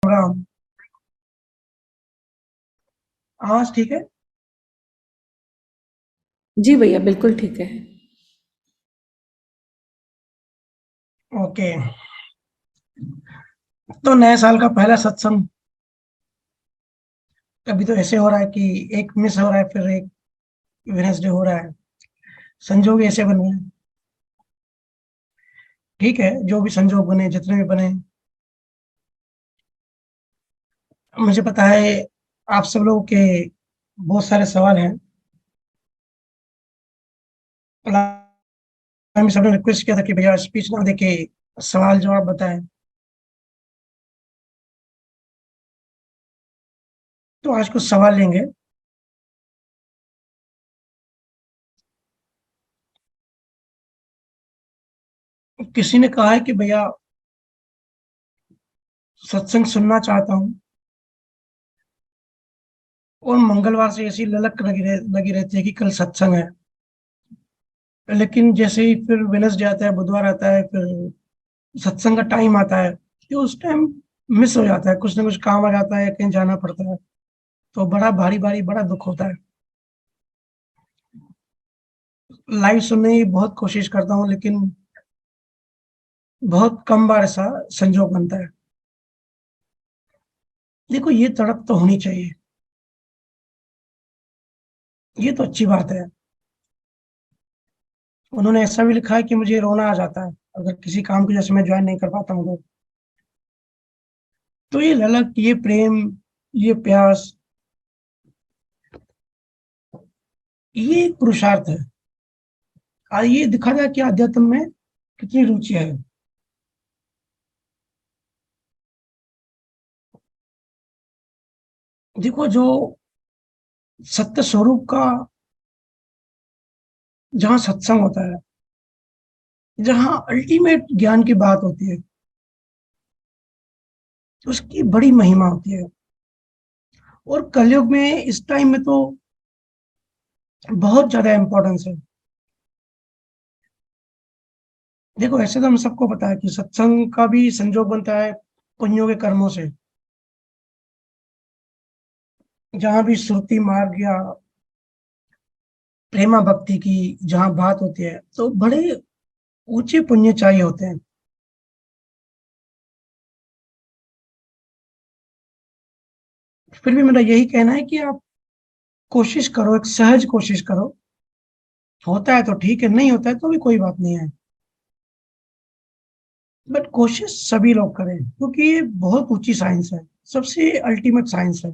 राम। आवाज ठीक है? जी भैया, बिल्कुल ठीक है। ओके। तो नए साल का पहला सत्संग अभी तो ऐसे हो रहा है कि एक मिस हो रहा है, फिर एक वेडनेसडे हो रहा है। संजोग ऐसे बने हैं। ठीक है, जो भी संजोग बने, जितने भी बने। मुझे पता है आप सब लोगों के बहुत सारे सवाल हैं। हमें सबने रिक्वेस्ट किया था कि भैया स्पीच ना देके सवाल जवाब बताएं। तो आज कुछ सवाल लेंगे। किसी ने कहा है कि भैया सत्संग सुनना चाहता हूँ, और मंगलवार से ऐसी ललक लगी रहती है कि कल सत्संग है। लेकिन जैसे ही फिर वेनसडे आता है, बुधवार आता है, फिर सत्संग का टाइम आता है, तो उस टाइम मिस हो जाता है, कुछ ना कुछ काम आ जाता है, कहीं जाना पड़ता है। तो बड़ा भारी भारी बड़ा दुख होता है। लाइव सुनने की बहुत कोशिश करता हूँ, लेकिन बहुत कम बार ऐसा संजोग बनता है। देखो, ये तड़प तो होनी चाहिए, ये तो अच्छी बात है। उन्होंने ऐसा भी लिखा है कि मुझे रोना आ जाता है अगर किसी काम की वजह से मैं ज्वाइन नहीं कर पाता हूँ तो ये ललक, ये प्रेम, ये प्यास, ये एक पुरुषार्थ है। और ये दिखा जाए कि अध्यात्म में कितनी रुचि है। देखो, जो सत्य स्वरूप का जहाँ सत्संग होता है, जहाँ अल्टीमेट ज्ञान की बात होती है, उसकी बड़ी महिमा होती है। और कलयुग में इस टाइम में तो बहुत ज्यादा इंपॉर्टेंस है। देखो, ऐसे तो हम सबको पता है कि सत्संग का भी संजोग बनता है पुण्यों के कर्मों से। जहाँ भी श्रुति मार्ग या प्रेमा भक्ति की जहाँ बात होती है, तो बड़े ऊंचे पुण्य चाहिए होते हैं। फिर भी मेरा यही कहना है कि आप कोशिश करो, एक सहज कोशिश करो। होता है तो ठीक है, नहीं होता है तो भी कोई बात नहीं है। बट कोशिश सभी लोग करें, क्योंकि ये बहुत ऊंची साइंस है, सबसे अल्टीमेट साइंस है।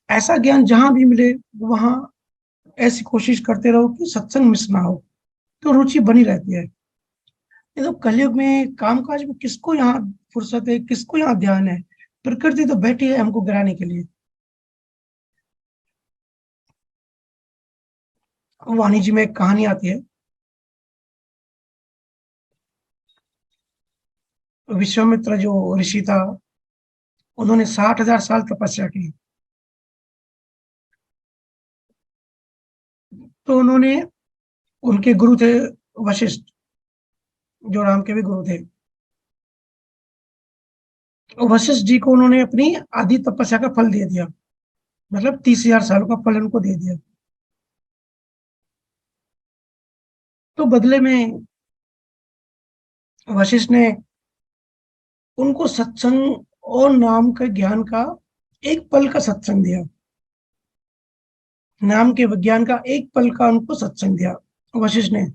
ऐसा ज्ञान जहां भी मिले, वहां ऐसी कोशिश करते रहो कि सत्संग मिस ना हो, तो रुचि बनी रहती है। ये तो कलयुग में कामकाज में किसको यहाँ फुर्सत है, किसको यहाँ ध्यान है। प्रकृति तो बैठी है हमको गिराने के लिए। वाणी जी में एक कहानी आती है। विश्वामित्र जो ऋषि था, उन्होंने 60,000 साल तपस्या की। तो उन्होंने, उनके गुरु थे वशिष्ठ, जो राम के भी गुरु थे। वशिष्ठ जी को उन्होंने अपनी आधी तपस्या का फल दे दिया, मतलब 30,000 सालों का फल उनको दे दिया। तो बदले में वशिष्ठ ने उनको सत्संग और नाम के ज्ञान का एक पल का सत्संग दिया। नाम के विज्ञान का एक पल का उनको सत्संग दिया वशिष्ठ ने,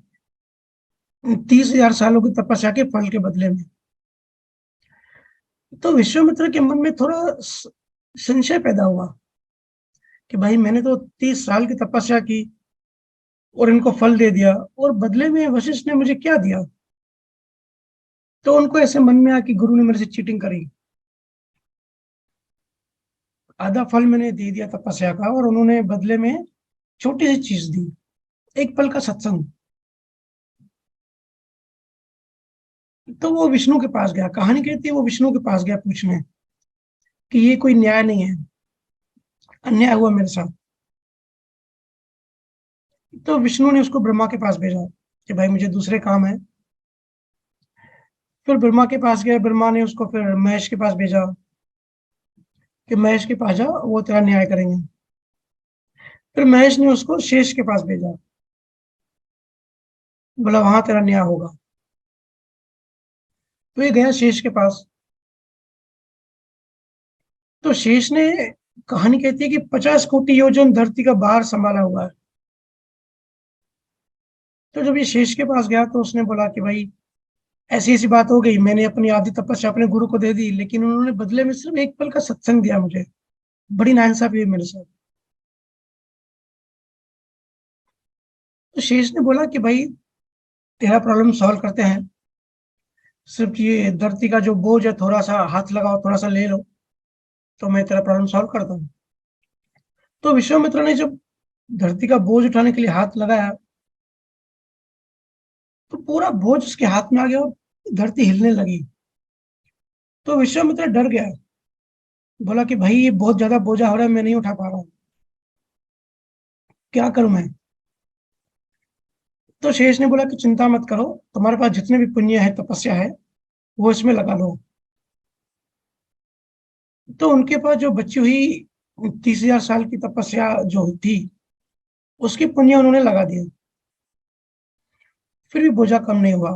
30,000 सालों की तपस्या के फल के बदले में। तो विश्वामित्र के मन में थोड़ा संशय पैदा हुआ कि भाई, मैंने तो 30 साल की तपस्या की और इनको फल दे दिया, और बदले में वशिष्ठ ने मुझे क्या दिया। तो उनको ऐसे मन में आया कि गुरु ने मेरे से चीटिंग करी। आधा फल मैंने दे दिया तपस्या का, और उन्होंने बदले में छोटी सी चीज दी, एक पल का सत्संग। तो वो विष्णु के पास गया, कहानी कहती है वो विष्णु के पास गया पूछने कि ये कोई न्याय नहीं है, अन्याय हुआ मेरे साथ। तो विष्णु ने उसको ब्रह्मा के पास भेजा कि भाई, मुझे दूसरे काम है। फिर ब्रह्मा के पास गया, ब्रह्मा ने उसको फिर महेश के पास भेजा कि महेश के पास जा, वो तेरा न्याय करेंगे। फिर महेश ने उसको शेष के पास भेजा, बोला वहां तेरा न्याय होगा। तो ये गया शेष के पास। तो शेष ने, कहानी कहती है कि 50 कोटि योजन धरती का भार संभाला हुआ है। तो जब ये शेष के पास गया तो उसने बोला कि भाई ऐसी ऐसी बात हो गई, मैंने अपनी आदि तपस्या अपने गुरु को दे दी, लेकिन उन्होंने बदले में सिर्फ एक पल का सत्संग दिया मुझे, बड़ी नाइंसाफी हुई मेरे साथ। तो शेष ने बोला कि भाई तेरा प्रॉब्लम सॉल्व करते हैं, सिर्फ ये धरती का जो बोझ है थोड़ा सा हाथ लगाओ, थोड़ा सा ले लो, तो मैं तेरा प्रॉब्लम सॉल्व करता हूँ। तो विश्वामित्र ने जब धरती का बोझ उठाने के लिए हाथ लगाया तो पूरा बोझ उसके हाथ में आ गया और धरती हिलने लगी। तो विश्वामित्र डर गया, बोला कि भाई ये बहुत ज्यादा बोझा हो रहा है, मैं नहीं उठा पा रहा हूँ, क्या करूं मैं। तो शेष ने बोला कि चिंता मत करो, तुम्हारे पास जितने भी पुण्य है, तपस्या है, वो इसमें लगा लो। तो उनके पास जो बची हुई 30,000 साल की तपस्या जो थी, उसकी पुण्य उन्होंने लगा दिया, फिर भी बोझा कम नहीं हुआ।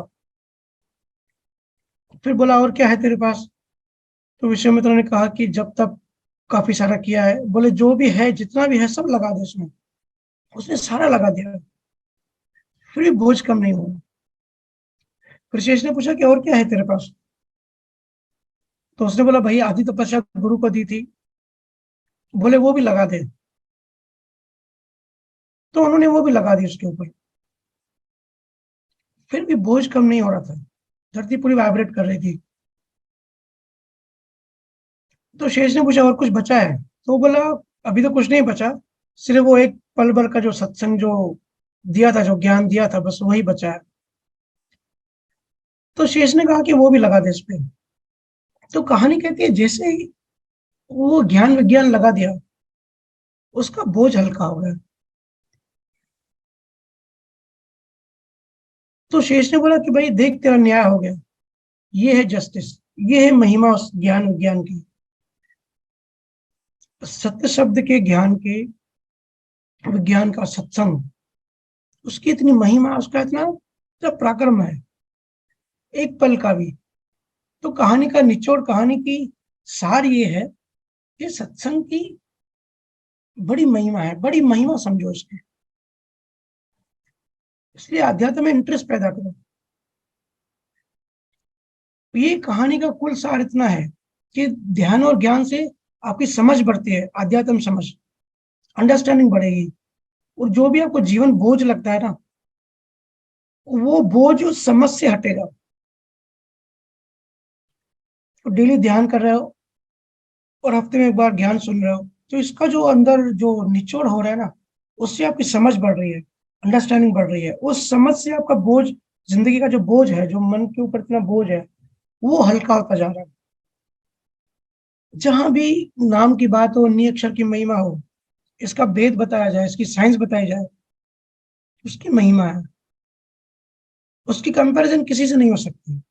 फिर बोला और क्या है तेरे पास। तो विश्वामित्र ने कहा कि जब तक काफी सारा किया है, बोले जो भी है जितना भी है सब लगा दे उसमें। उसने सारा लगा दिया, फिर भी बोझ कम नहीं हुआ। फिर शेष ने पूछा कि और क्या है तेरे पास। तो उसने बोला भाई आदि तपस्या गुरु को दी थी, बोले वो भी लगा दे। तो उन्होंने वो भी लगा दी उसके ऊपर, फिर भी बोझ कम नहीं हो रहा था, धरती पूरी वाइब्रेट कर रही थी। तो शेष ने पूछा और कुछ बचा है। तो वो बोला अभी तो कुछ नहीं बचा, सिर्फ वो एक पल भर का जो सत्संग जो दिया था, जो ज्ञान दिया था, बस वही बचा है। तो शेष ने कहा कि वो भी लगा दे इस पे। तो कहानी कहती है जैसे ही वो ज्ञान विज्ञान लगा दिया, उसका बोझ हल्का हो गया। तो शेष ने बोला कि भाई देख तेरा न्याय हो गया, ये है जस्टिस, ये है महिमा उस ज्ञान विज्ञान की, सत्य शब्द के ज्ञान के, विज्ञान का सत्संग, उसकी इतनी महिमा, उसका इतना इतना पराक्रम है, एक पल का भी। तो कहानी का निचोड़, कहानी की सार ये है कि सत्संग की बड़ी महिमा है, बड़ी महिमा समझो इसकी। इसलिए अध्यात्म में इंटरेस्ट पैदा करो। ये कहानी का कुल सार इतना है कि ध्यान और ज्ञान से आपकी समझ बढ़ती है, आध्यात्म समझ, अंडरस्टैंडिंग बढ़ेगी। और जो भी आपको जीवन बोझ लगता है ना, वो बोझ उस समझ से हटेगा। तो डेली ध्यान कर रहे हो और हफ्ते में एक बार ज्ञान सुन रहे हो, तो इसका जो अंदर जो निचोड़ हो रहा है ना, उससे आपकी समझ बढ़ रही है, अंडरस्टैंडिंग बढ़ रही है। उस समझ से आपका बोझ, जिंदगी का जो बोझ है, जो मन के ऊपर इतना बोझ है, वो हल्का होता जा रहा है। जहां भी नाम की बात हो, नी अक्षर की महिमा हो, इसका भेद बताया जाए, इसकी साइंस बताई जाए, उसकी महिमा है, उसकी कंपैरिजन किसी से नहीं हो सकती।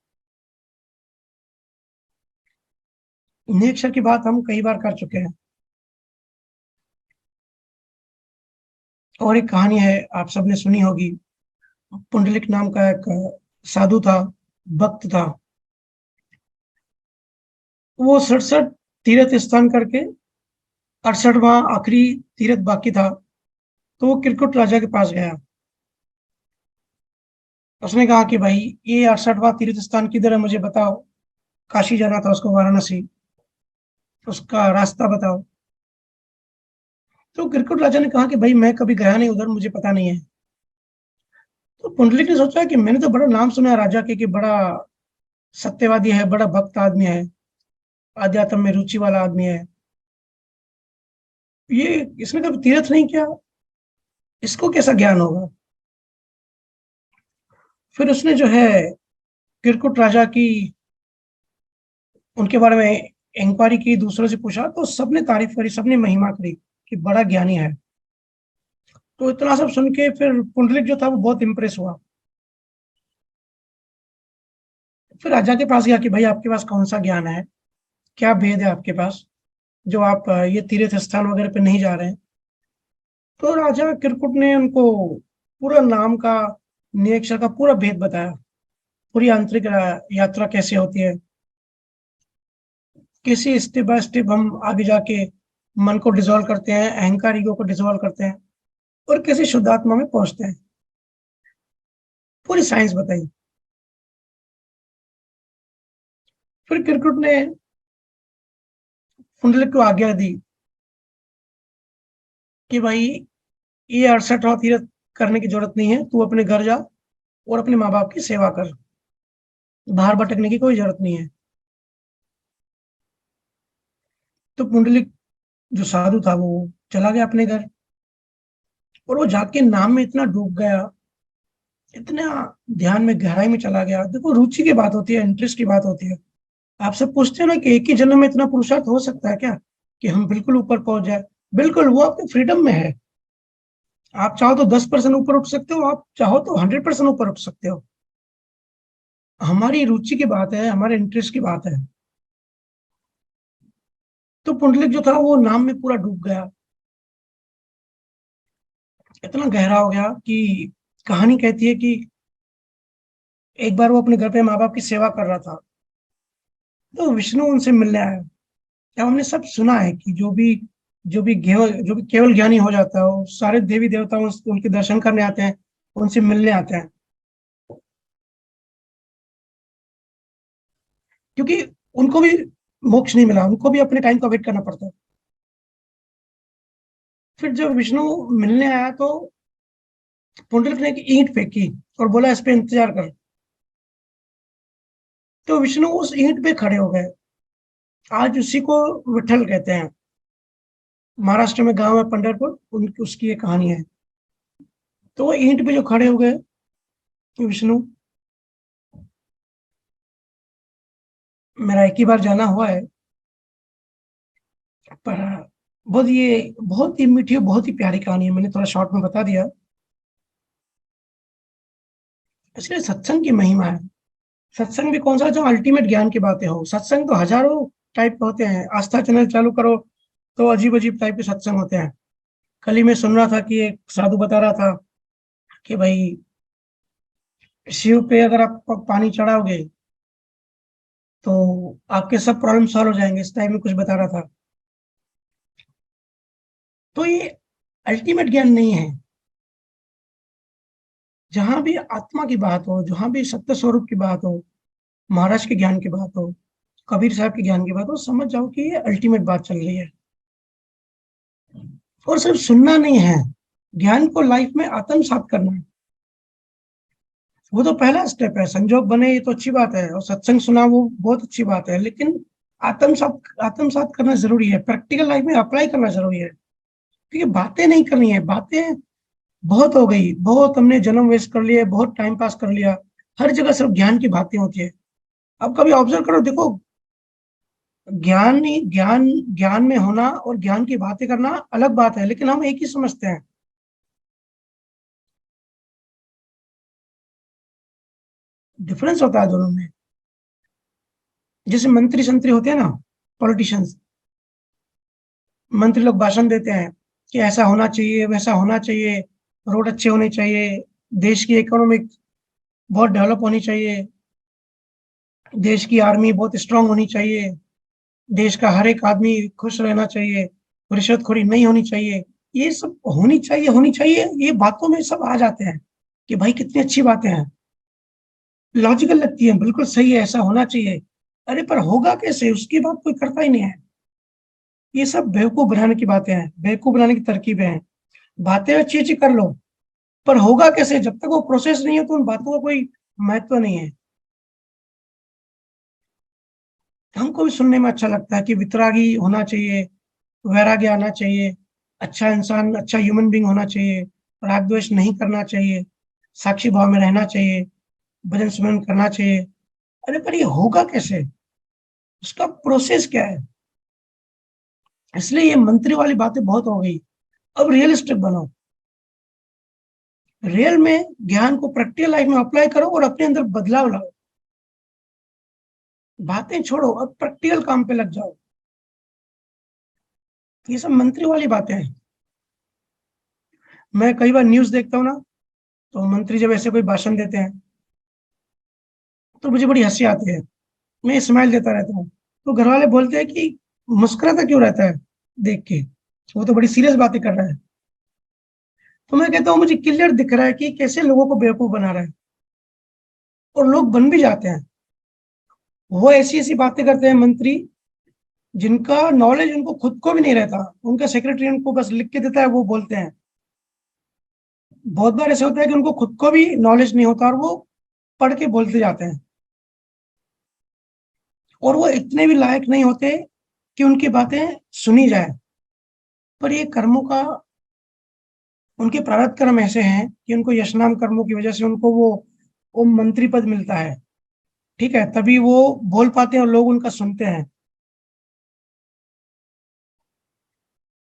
नी अक्षर की बात हम कई बार कर चुके हैं। और एक कहानी है, आप सबने सुनी होगी। पुंडलिक नाम का एक साधु था, भक्त था। वो 67 तीर्थ स्थान करके 68वां आखिरी तीर्थ बाकी था। तो वो किरकुट राजा के पास गया। उसने कहा कि भाई ये 68वां तीर्थ स्थान किधर है, मुझे बताओ। काशी जाना था उसको, वाराणसी, उसका रास्ता बताओ। तो किरकुट राजा ने कहा कि भाई मैं कभी गया नहीं उधर, मुझे पता नहीं है। तो पुंडलिक ने सोचा कि मैंने तो बड़ा नाम सुना है राजा के कि बड़ा सत्यवादी है, बड़ा भक्त आदमी है, आध्यात्म में रुचि वाला आदमी है, ये इसने कभी तीर्थ नहीं किया, इसको कैसा ज्ञान होगा। फिर उसने जो है किरकुट राजा की, उनके बारे में इंक्वायरी की, दूसरों से पूछा, तो सबने तारीफ करी, सबने महिमा करी कि बड़ा ज्ञानी है। तो इतना सब सुन के फिर पुंडलिक जो था वो बहुत इंप्रेस हुआ। फिर राजा के पास गया कि भाई आपके पास कौन सा ज्ञान है, क्या भेद है आपके पास जो आप ये तीर्थ स्थान वगैरह पे नहीं जा रहे हैं। तो राजा किरकुट ने उनको पूरा नाम का, निरीक्षण का पूरा भेद बताया, पूरी आंतरिक यात्रा कैसे होती है, कैसे स्टेप बाय स्टेप हम आगे जाके मन को डिसॉल्व करते हैं, अहंकार ईगो को डिसॉल्व करते हैं, और कैसे शुद्धात्मा में पहुंचते हैं। पूरी साइंस बताई। फिर किरकुट ने पुंडलिक को आज्ञा दी कि भाई ये 68वां तीर्थ करने की जरूरत नहीं है, तू अपने घर जा और अपने माँ बाप की सेवा कर, बाहर भटकने की कोई जरूरत नहीं है। तो पुंडलिक जो साधु था वो चला गया अपने घर, और वो जाके नाम में इतना डूब गया, इतना ध्यान में गहराई में चला गया। देखो रुचि की बात होती है, इंटरेस्ट की बात होती है। आपसे पूछते हो ना कि एक ही जन्म में इतना पुरुषार्थ हो सकता है क्या, कि हम बिल्कुल ऊपर पहुंच जाए? बिल्कुल, वो आपके फ्रीडम में है। आप चाहो तो 10% ऊपर उठ सकते हो, आप चाहो तो 100% ऊपर उठ सकते हो। हमारी रुचि की बात है, हमारे इंटरेस्ट की बात है। तो पुंडलिक जो था वो नाम में पूरा डूब गया, इतना गहरा हो गया कि कहानी कहती है कि एक बार वो अपने घर पे माँ बाप की सेवा कर रहा था, तो विष्णु उनसे मिलने आया। अब हमने सब सुना है कि जो भी केवल ज्ञानी हो जाता है, वो सारे देवी देवता उनके दर्शन करने आते हैं, उनसे मिलने आते हैं, क्योंकि उनको भी मोक्ष नहीं मिला, उनको भी अपने टाइम का वेट करना पड़ता है। फिर जब विष्णु मिलने आया तो पुंडलिक ने एक ईंट फेंकी और बोला इस पे इंतजार कर। तो विष्णु उस ईंट पे खड़े हो गए। आज उसी को विठल कहते हैं। महाराष्ट्र में गांव है पंढरपुर, उनकी उसकी ये कहानी है। तो वो ईंट पे जो खड़े हो गए विष्णु, मेरा एक ही बार जाना हुआ है, पर बहुत ही मीठी और बहुत ही प्यारी कहानी है, मैंने थोड़ा शॉर्ट में बता दिया। इसलिए सत्संग की महिमा है। सत्संग भी कौन सा, जो अल्टीमेट ज्ञान की बातें हो। सत्संग तो हजारों टाइप के होते हैं, आस्था चैनल चालू करो तो अजीब अजीब टाइप के सत्संग होते हैं। कल ही मैं सुन रहा था कि एक साधु बता रहा था कि भाई शिव पे अगर आप पानी चढ़ाओगे तो आपके सब प्रॉब्लम सॉल्व हो जाएंगे, इस टाइप में कुछ बता रहा था। तो ये अल्टीमेट ज्ञान नहीं है। जहां भी आत्मा की बात हो, जहां भी सत्य स्वरूप की बात हो, महाराज के ज्ञान की बात हो, कबीर साहब के ज्ञान की बात हो, समझ जाओ कि ये अल्टीमेट बात चल रही है। और सिर्फ सुनना नहीं है, ज्ञान को लाइफ में आत्मसात करना है। वो तो पहला स्टेप है। संजोग बने ये तो अच्छी बात है, और सत्संग सुना वो बहुत अच्छी बात है, लेकिन आत्मसात करना जरूरी है, प्रैक्टिकल लाइफ में अप्लाई करना जरूरी है। क्योंकि बातें नहीं करनी है, बातें बहुत हो गई, बहुत हमने जन्म वेस्ट कर लिए, बहुत टाइम पास कर लिया। हर जगह सिर्फ ज्ञान की बातें होती है। अब कभी ऑब्जर्व करो, देखो ज्ञान ज्ञान में होना और ज्ञान की बातें करना अलग बात है, लेकिन हम एक ही समझते हैं। डिफरेंस होता है दोनों में। जैसे मंत्री संतरी होते हैं ना, पॉलिटिशियंस, मंत्री लोग भाषण देते हैं कि ऐसा होना चाहिए, वैसा होना चाहिए, रोड अच्छे होने चाहिए, देश की इकोनॉमिक बहुत डेवलप होनी चाहिए, देश की आर्मी बहुत स्ट्रांग होनी चाहिए, देश का हर एक आदमी खुश रहना चाहिए, रिश्वतखोरी नहीं होनी चाहिए। ये सब होनी चाहिए, ये बातों में सब आ जाते हैं कि भाई कितनी अच्छी बातें हैं, लॉजिकल लगती है, बिल्कुल सही है, ऐसा होना चाहिए। अरे पर होगा कैसे, उसकी बात कोई करता ही नहीं है। ये सब बेवकूफ बनाने की बातें हैं, बेवकूफ बनाने की तरकीबें हैं। बातें अच्छी अच्छी कर लो, पर होगा कैसे, जब तक वो प्रोसेस नहीं है तो उन बातों का कोई महत्व नहीं है। हमको भी सुनने में अच्छा लगता है कि वितरागी होना चाहिए, वैराग्य आना चाहिए, अच्छा इंसान, अच्छा ह्यूमन बींग होना चाहिए, राग द्वेष नहीं करना चाहिए, साक्षी भाव में रहना चाहिए, भजन सुमरन करना चाहिए। अरे पर ये होगा कैसे, उसका प्रोसेस क्या है? इसलिए ये मंत्री वाली बातें बहुत हो गई। अब रियलिस्टिक बनो, रियल में ज्ञान को प्रैक्टिकल लाइफ में अप्लाई करो और अपने अंदर बदलाव लाओ। बातें छोड़ो, अब प्रैक्टिकल काम पे लग जाओ। ये सब मंत्री वाली बातें हैं। मैं कई बार न्यूज देखता हूँ ना, तो मंत्री जब ऐसे कोई भाषण देते हैं तो मुझे बड़ी हंसी आती है, मैं स्माइल देता रहता हूँ। तो घर वाले बोलते हैं कि मुस्कुराता क्यों रहता है देख के, वो तो बड़ी सीरियस बातें कर रहा है। तो मैं कहता हूँ मुझे क्लियर दिख रहा है कि कैसे लोगों को बेवकूफ बना रहा है, और लोग बन भी जाते हैं। वो ऐसी ऐसी बातें करते हैं मंत्री, जिनका नॉलेज उनको खुद को भी नहीं रहता, उनका सेक्रेटरी उनको बस लिख के देता है, वो बोलते हैं। बहुत बार ऐसा होता है कि उनको खुद को भी नॉलेज नहीं होता और वो पढ़ के बोलते जाते हैं, और वो इतने भी लायक नहीं होते कि उनकी बातें सुनी जाए। पर ये कर्मों का, उनके प्रारब्ध कर्म ऐसे हैं कि उनको यशनाम कर्मों की वजह से उनको वो मंत्री पद मिलता है। ठीक है, तभी वो बोल पाते हैं और लोग उनका सुनते हैं।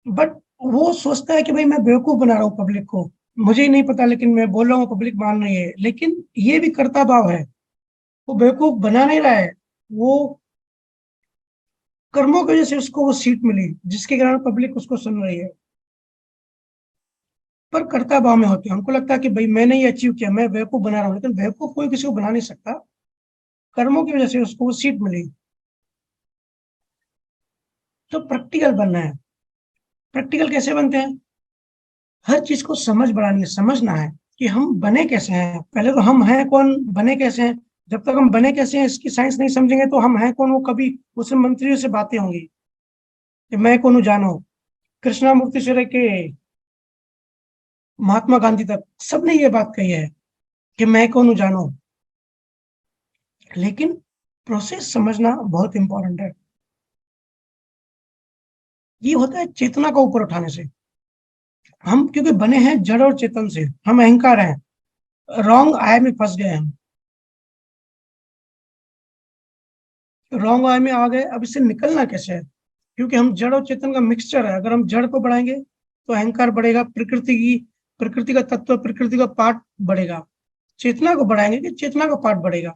बट वो सोचता है कि भाई मैं बेवकूफ बना रहा हूँ पब्लिक को, मुझे ही नहीं पता लेकिन मैं बोल रहा हूँ, पब्लिक मान रही है। लेकिन ये भी कर्ता भाव है, वो बेवकूफ बना नहीं रहा है, वो कर्मों की वजह से उसको वो सीट मिली जिसके कारण पब्लिक उसको सुन रही है। पर कर्ता भाव में होते हैं, उनको लगता है कि भाई मैंने ये अचीव किया, मैं बेवकूफ बना रहा हूँ। लेकिन बेवकूफ कोई किसी को बना नहीं सकता, कर्मों की वजह से उसको वो सीट मिली। तो प्रैक्टिकल बनना है। प्रैक्टिकल कैसे बनते हैं? हर चीज को समझ बढ़ानी है, समझना है कि हम बने कैसे हैं। पहले तो हम हैं कौन, बने कैसे हैं। जब तक हम बने कैसे हैं इसकी साइंस नहीं समझेंगे तो हम हैं कौन, वो कभी उससे मंत्रियों से बातें होंगी कि मैं कौन हूँ जानो। कृष्णा मूर्ति से लेके महात्मा गांधी तक सबने ये बात कही है कि मैं कौन हूँ जानो। लेकिन प्रोसेस समझना बहुत इंपॉर्टेंट है। ये होता है चेतना को ऊपर उठाने से। हम क्योंकि बने हैं जड़ और चेतन से, हम अहंकार हैं, रॉन्ग आय में फंस गए हम। रॉन्ग आय में आ गए, अब इससे निकलना कैसे है? क्योंकि हम जड़ और चेतन का मिक्सचर है। अगर हम जड़ को बढ़ाएंगे तो अहंकार बढ़ेगा, प्रकृति का तत्व, प्रकृति का पार्ट बढ़ेगा। चेतना को बढ़ाएंगे कि चेतना का पार्ट बढ़ेगा।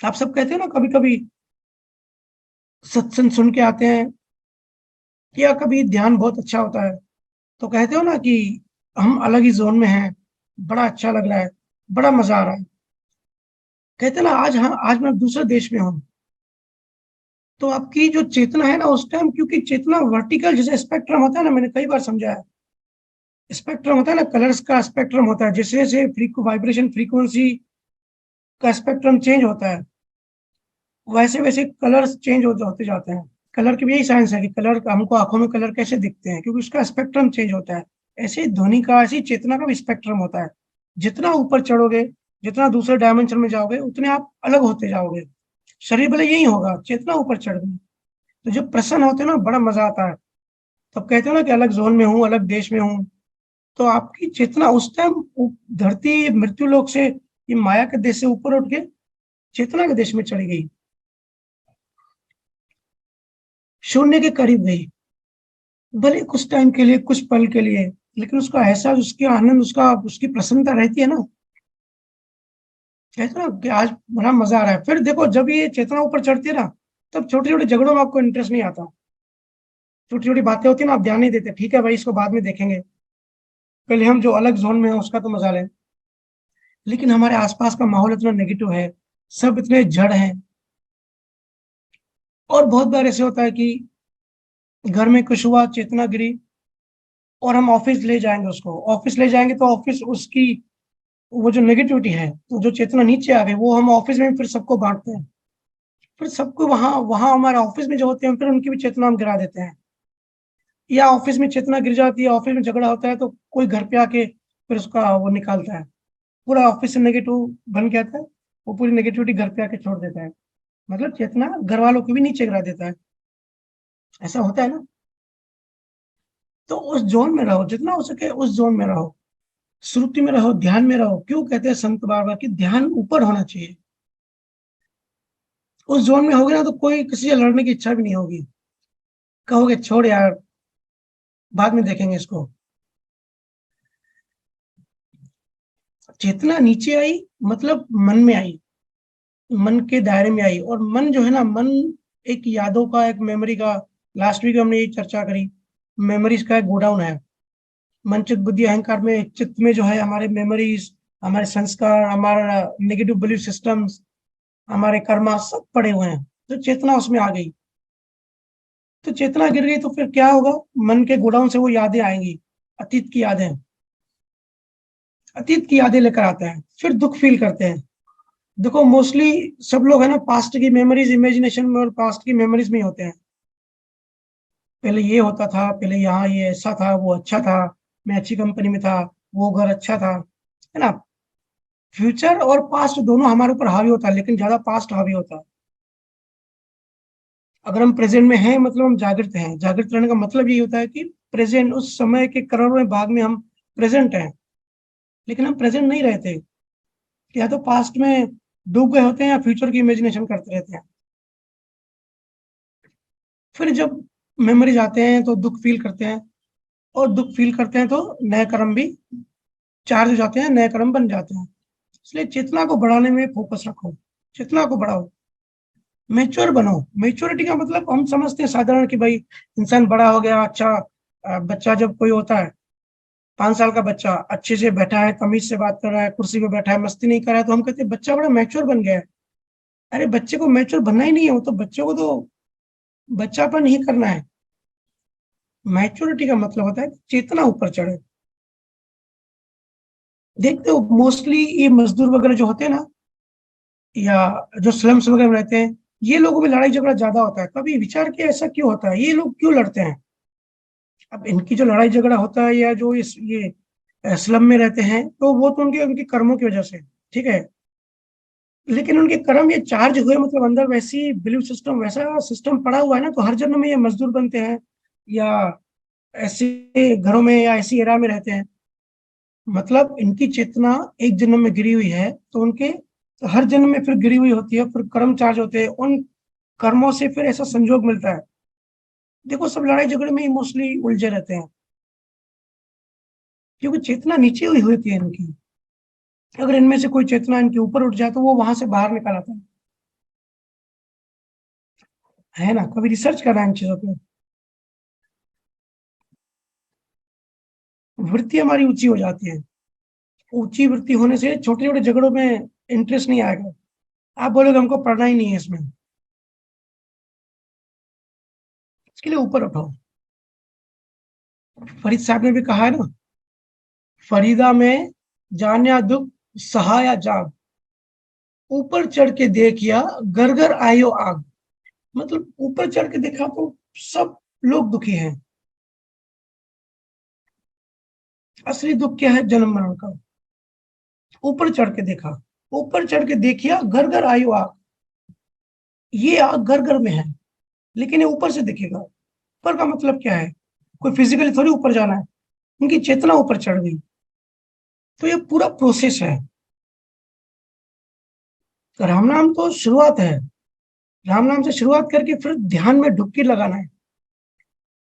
आप सब कहते हो ना, कभी कभी सत्संग सुन के आते हैं या कभी ध्यान बहुत अच्छा होता है, तो कहते हो ना कि हम अलग ही जोन में हैं, बड़ा अच्छा लग रहा है, बड़ा मजा आ रहा है। कहते हैं ना, आज हाँ, आज मैं दूसरे देश में हूँ। तो आपकी जो चेतना है ना उस टाइम, क्योंकि चेतना वर्टिकल जैसे स्पेक्ट्रम होता है ना, मैंने कई बार समझा है। स्पेक्ट्रम होता है ना, कलर्स का स्पेक्ट्रम होता है, जैसे जैसे वाइब्रेशन फ्रीक्वेंसी का स्पेक्ट्रम चेंज होता है, वैसे वैसे कलर्स चेंज होते होते जाते हैं। कलर की भी यही साइंस है कि कलर का, हमको आंखों में कलर कैसे दिखते हैं, क्योंकि उसका स्पेक्ट्रम चेंज होता है। ऐसे ही ध्वनि का, ऐसी चेतना का भी स्पेक्ट्रम होता है। जितना ऊपर चढ़ोगे, जितना दूसरे डायमेंशन में जाओगे, उतने आप अलग होते जाओगे। शरीर भले यही होगा, चेतना ऊपर चढ़ गई। तो जब प्रसन्न होते हैं ना, बड़ा मजा आता है। तब कहते हो ना कि अलग जोन में हूँ, अलग देश में हूँ। तो आपकी चेतना उस टाइम धरती मृत्यु लोक से, ये माया के देश से ऊपर उठ के चेतना के देश में चली गई, शून्य के करीब गई। भले कुछ टाइम के लिए, कुछ पल के लिए, लेकिन उसका एहसास, उसकी आनंद, उसका उसकी प्रसन्नता रहती है ना। कहते ना कि आज बड़ा मजा आ रहा है। फिर देखो, जब ये चेतना ऊपर चढ़ती है ना, तब छोटे छोटे झगड़ों में आपको इंटरेस्ट नहीं आता। छोटी छोटी बातें होती है ना, आप ध्यान नहीं देते, ठीक है भाई इसको बाद में देखेंगे, पहले हम जो अलग जोन में है उसका तो मजा लें। लेकिन हमारे आसपास का माहौल इतना नेगेटिव है, सब इतने जड़ हैं। और बहुत बार ऐसे होता है कि घर में कुछ हुआ, चेतना गिरी, और हम ऑफिस ले जाएंगे उसको, ऑफिस ले जाएंगे तो ऑफिस उसकी, वो जो नेगेटिविटी है, तो जो चेतना नीचे आ गई, वो हम ऑफिस में फिर सबको बांटते हैं। फिर सबको वहां वहां हमारे ऑफिस में जो होते हैं, फिर उनकी भी चेतना हम गिरा देते हैं। या ऑफिस में चेतना गिर जाती है, ऑफिस में झगड़ा होता है, तो कोई घर पे आके फिर उसका वो निकालता है। पूरा ऑफिस से नेगेटिव बन गया था, वो पूरी नेगेटिविटी घर पे आके छोड़ देता है। मतलब चेतना घर वालों को भी नीचे गिरा देता है। ऐसा होता है ना। तो उस जोन में रहो, जितना हो सके उस जोन में रहो, श्रुति में रहो, ध्यान में रहो। क्यों कहते हैं संत बार बार कि ध्यान ऊपर होना चाहिए। उस जोन में होगे ना तो कोई किसी से लड़ने की इच्छा भी नहीं होगी, कहोगे छोड़ यार, बाद में देखेंगे इसको। चेतना नीचे आई, मतलब मन में आई। मन के दायरे में आई। और मन जो है ना, मन एक यादों का, एक मेमोरी का, लास्ट वीक हमने ये चर्चा करी, मेमोरीज का एक गोडाउन है। मन चित्त बुद्धि अहंकार में, चित्त में जो है हमारे मेमोरीज, हमारे संस्कार, हमारा नेगेटिव बिलीफ सिस्टम्स, हमारे कर्मा सब पड़े हुए हैं। तो चेतना उसमें आ गई, तो चेतना गिर गई तो फिर क्या होगा? मन के गोडाउन से वो यादें आएंगी, अतीत की यादें। अतीत की यादें लेकर आते हैं, फिर दुख फील करते हैं। देखो मोस्टली सब लोग है ना, पास्ट की मेमोरीज इमेजिनेशन में और पास्ट की मेमोरीज में ही होते हैं। पहले ये होता था, पहले यहाँ ये ऐसा था, वो अच्छा था, मैं अच्छी कंपनी में था, वो घर अच्छा था, है ना। फ्यूचर और पास्ट दोनों हमारे ऊपर हावी होता है, लेकिन ज्यादा पास्ट हावी होता है। अगर हम प्रेजेंट में हैं मतलब हम जागृत हैं। जागृत रहने का मतलब यही होता है कि प्रेजेंट, उस समय के करोड़ों भाग में हम प्रेजेंट हैं, लेकिन हम प्रेजेंट नहीं रहते। या तो पास्ट में डूब गए होते हैं या फ्यूचर की इमेजिनेशन करते रहते हैं। फिर जब मेमोरीज आते हैं तो दुख फील करते हैं, और दुख फील करते हैं तो नए कर्म भी चार्ज हो जाते हैं, नए कर्म बन जाते हैं। इसलिए चेतना को बढ़ाने में फोकस रखो, चेतना को बढ़ाओ, मेच्योर बनो। मेच्योरिटी का मतलब हम समझते हैं साधारण कि भाई इंसान बड़ा हो गया, अच्छा। बच्चा जब कोई होता है, 5 साल का बच्चा अच्छे से बैठा है, तमीज से बात कर रहा है, कुर्सी पे बैठा है, मस्ती नहीं कर रहा है, तो हम कहते हैं बच्चा बड़ा मैच्योर बन गया है। अरे बच्चे को मैच्योर बनना ही नहीं है, वो तो बच्चों को तो बच्चापन ही करना है। मैच्योरिटी का मतलब होता है कि चेतना ऊपर चढ़े। देखते हो मोस्टली ये मजदूर वगैरह जो होते हैं ना, या जो स्लम्स वगैरह में रहते हैं, ये लोगों में लड़ाई झगड़ा ज्यादा होता है। कभी विचार किया ऐसा क्यों होता है? ये लोग क्यों लड़ते हैं? अब इनकी जो लड़ाई झगड़ा होता है, या जो इस ये स्लम में रहते हैं, तो वो तो उनके उनके कर्मों की वजह से, ठीक है। लेकिन उनके कर्म ये चार्ज हुए, मतलब अंदर वैसी बिलीफ सिस्टम, वैसा सिस्टम पड़ा हुआ है ना, तो हर जन्म में ये मजदूर बनते हैं, या ऐसे घरों में या ऐसी एरा में रहते हैं। मतलब इनकी चेतना एक जन्म में गिरी हुई है, तो उनके तो हर जन्म में फिर गिरी हुई होती है, फिर कर्म चार्ज होते हैं, उन कर्मों से फिर ऐसा संजोग मिलता है। देखो सब लड़ाई झगड़े में मोस्टली उलझे रहते हैं, क्योंकि चेतना नीचे हुई होती है इनकी। अगर इनमें से कोई चेतना इनके ऊपर उठ जाए तो वो वहां से बाहर निकल आता है ना। कभी रिसर्च करना है इन चीजों पे। वृत्ति हमारी ऊंची हो जाती है। ऊंची वृत्ति होने से छोटे छोटे झगड़ों में इंटरेस्ट नहीं आएगा। आप बोलोगे हमको पढ़ना ही नहीं है इसमें, इसके लिए ऊपर उठो। फरीद साहब ने भी कहा है ना, फरीदा में जान्या दुख सहाया जाग, ऊपर चढ़ के देखिया घर घर आयो आग। मतलब ऊपर चढ़ के देखा तो सब लोग दुखी हैं। असली दुख क्या है? जन्म मरण का। ऊपर चढ़ के देखा, ऊपर चढ़ के देखिया घर घर आयो आग। ये आग घर घर में है, लेकिन ये ऊपर से दिखेगा। ऊपर का मतलब क्या है? कोई फिजिकली थोड़ी ऊपर जाना है, उनकी चेतना ऊपर चढ़ गई। तो ये पूरा प्रोसेस है। राम नाम तो शुरुआत है। राम नाम से शुरुआत करके फिर ध्यान में डुबकी लगाना है,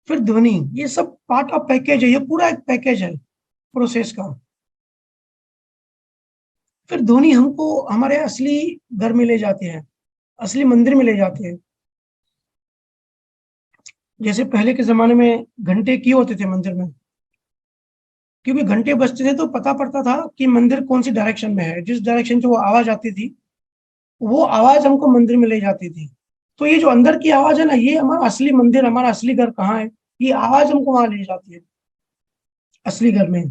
फिर ध्वनि, ये सब पार्ट ऑफ पैकेज है। ये पूरा एक पैकेज है प्रोसेस का। फिर ध्वनि हमको हमारे असली घर में ले जाते हैं, असली मंदिर में ले जाते हैं। जैसे पहले के जमाने में घंटे क्यों होते थे मंदिर में? क्योंकि घंटे बजते थे तो पता पड़ता था कि मंदिर कौन सी डायरेक्शन में है। जिस डायरेक्शन से वो आवाज आती थी, वो आवाज हमको मंदिर में ले जाती थी। तो ये जो अंदर की आवाज है ना, ये हमारा असली मंदिर, हमारा असली घर कहाँ है? ये आवाज हमको वहां ले जाती है, असली घर में।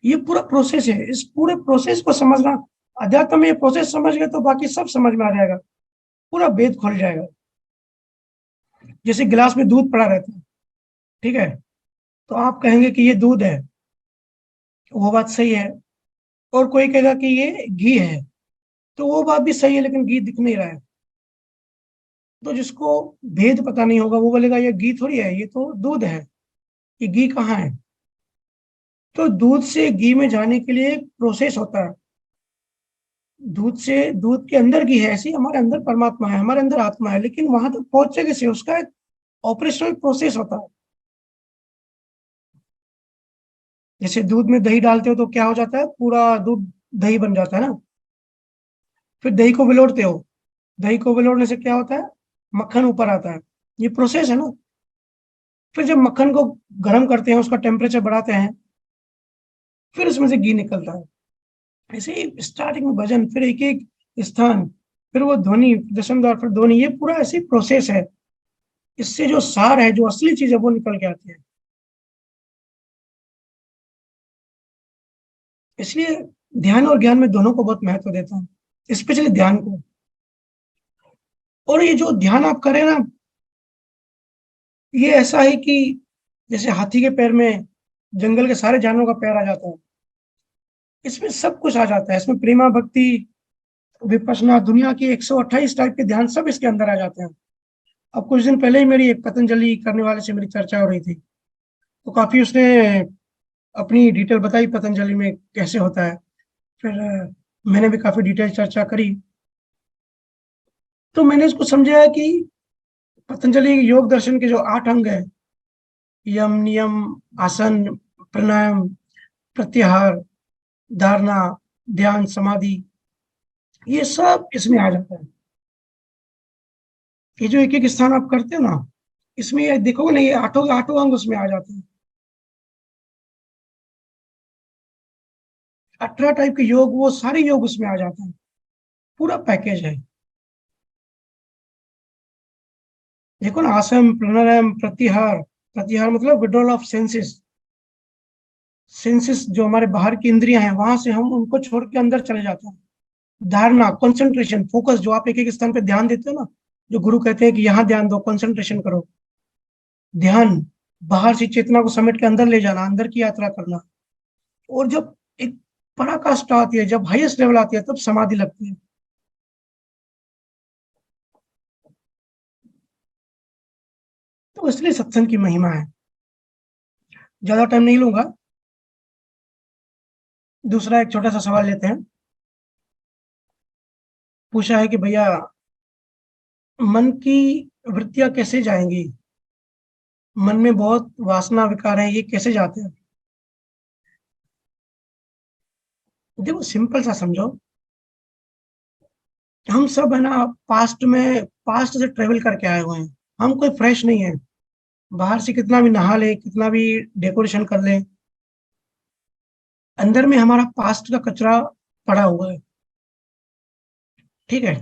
ये पूरा प्रोसेस है। इस पूरे प्रोसेस को समझना, अध्यात्म में ये प्रोसेस समझ गए तो बाकी सब समझ में आ जाएगा, पूरा भेद खुल जाएगा। जैसे गिलास में दूध पड़ा रहता है, ठीक है, तो आप कहेंगे कि ये दूध है, वो बात सही है। और कोई कहेगा कि ये घी है, तो वो बात भी सही है, लेकिन घी दिख नहीं रहा है। तो जिसको भेद पता नहीं होगा वो बोलेगा ये घी थोड़ी है, ये तो दूध है, ये घी कहाँ है? तो दूध से घी में जाने के लिए एक प्रोसेस होता है। दूध से, दूध के अंदर घी है, ऐसे ही हमारे अंदर परमात्मा है, हमारे अंदर आत्मा है, लेकिन वहां तक पहुंचे कैसे? उसका एक ऑपरेशनल प्रोसेस होता है। जैसे दूध में दही डालते हो तो क्या हो जाता है? पूरा दूध दही बन जाता है ना। फिर दही को बिलोड़ते हो, दही को बिलोड़ने से क्या होता है, मक्खन ऊपर आता है, ये प्रोसेस है ना। फिर जब मक्खन को गर्म करते हैं, उसका टेम्परेचर बढ़ाते हैं, फिर उसमें से घी निकलता है। ऐसे ही स्टार्टिंग में वजन, फिर एक एक स्थान, फिर वो ध्वनि, दशमद्वार, फिर ध्वनि, ये पूरा ऐसी प्रोसेस है। इससे जो सार है, जो असली चीज है, वो निकल के आती है। इसलिए ध्यान और ज्ञान में दोनों को बहुत महत्व देता हूँ, स्पेशली ध्यान को। और ये जो ध्यान आप करें ना, ये ऐसा है कि जैसे हाथी के पैर में जंगल के सारे जानवरों का पैर आ जाता है, इसमें सब कुछ आ जाता है। इसमें प्रेमा भक्ति, विपश्यना, दुनिया की 128 टाइप के ध्यान सब इसके अंदर आ जाते हैं। अब कुछ दिन पहले ही मेरी एक पतंजलि करने वाले से मेरी चर्चा हो रही थी, तो काफी उसने अपनी डिटेल बताई पतंजलि में कैसे होता है। फिर मैंने भी काफी डिटेल चर्चा करी, तो मैंने इसको समझा कि पतंजलि योग दर्शन के जो 8 अंग है, यम, नियम, आसन, प्राणायाम, प्रत्याहार, धारणा, ध्यान, समाधि, ये सब इसमें आ जाता है। ये जो एक एक स्थान आप करते हो ना, इसमें ये देखोगे ना, ये आठों आठों अंग उसमें आ जाते हैं। 18 टाइप के योग, वो सारे योग उसमें आ जाते हैं, पूरा पैकेज है। देखो ना, आसन, प्राणायाम, प्रत्याहार, प्रत्याहार मतलब विड्रॉल ऑफ सेंसेस। सेंसेस जो हमारे बाहर की इंद्रियां हैं, वहां से हम उनको छोड़ के अंदर चले जाते हैं। धारणा, कंसंट्रेशन, फोकस, जो आप एक एक स्थान पे ध्यान देते हो ना, जो गुरु कहते हैं कि यहाँ ध्यान दो, कंसंट्रेशन करो। ध्यान, बाहर से चेतना को समेट के अंदर ले जाना, अंदर की यात्रा करना। और जब एक पराकाष्ठा आती है, जब हाईएस्ट लेवल आती है, तब समाधि लगती है। तो इसलिए सत्संग की महिमा है। ज्यादा टाइम नहीं लूंगा। दूसरा एक छोटा सा सवाल लेते हैं। पूछा है कि भैया, मन की वृत्तियां कैसे जाएंगी, मन में बहुत वासना विकार है, ये कैसे जाते हैं। देखो, सिंपल सा समझो, हम सब है ना, पास्ट से ट्रेवल करके आए हुए हैं। हम कोई फ्रेश नहीं है। बाहर से कितना भी नहा ले, कितना भी डेकोरेशन कर ले, अंदर में हमारा पास्ट का कचरा पड़ा हुआ है। ठीक है,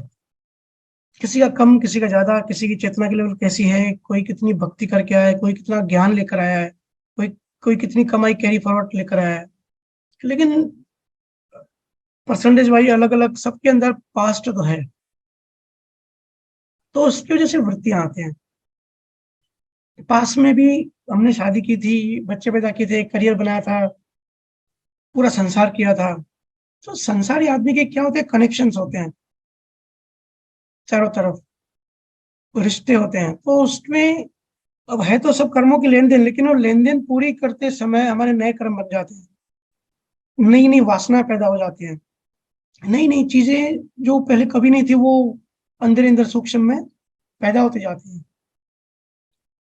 किसी का कम, किसी का ज्यादा, किसी की चेतना की लेवल कैसी है, कोई कितनी भक्ति करके आया है, कोई कितना ज्ञान लेकर आया है, कोई कोई कितनी कमाई कैरी फॉरवर्ड लेकर आया है। लेकिन परसेंटेज वाइज अलग अलग सबके अंदर पास्ट तो है। तो उसकी वजह से वृत्तियां आते हैं। पास में भी हमने शादी की थी, बच्चे पैदा किए थे, करियर बनाया था, पूरा संसार किया था। तो संसारी आदमी के क्या होते हैं, कनेक्शंस होते हैं चारों तरफ, रिश्ते होते हैं। तो उसमें अब है तो सब कर्मों की लेन देन, लेकिन वो लेन देन पूरी करते समय हमारे नए कर्म बन जाते हैं, नई नई वासना पैदा हो जाती है, नई नई चीजें जो पहले कभी नहीं थी, वो अंदर अंदर सूक्ष्म में पैदा होती जाती है।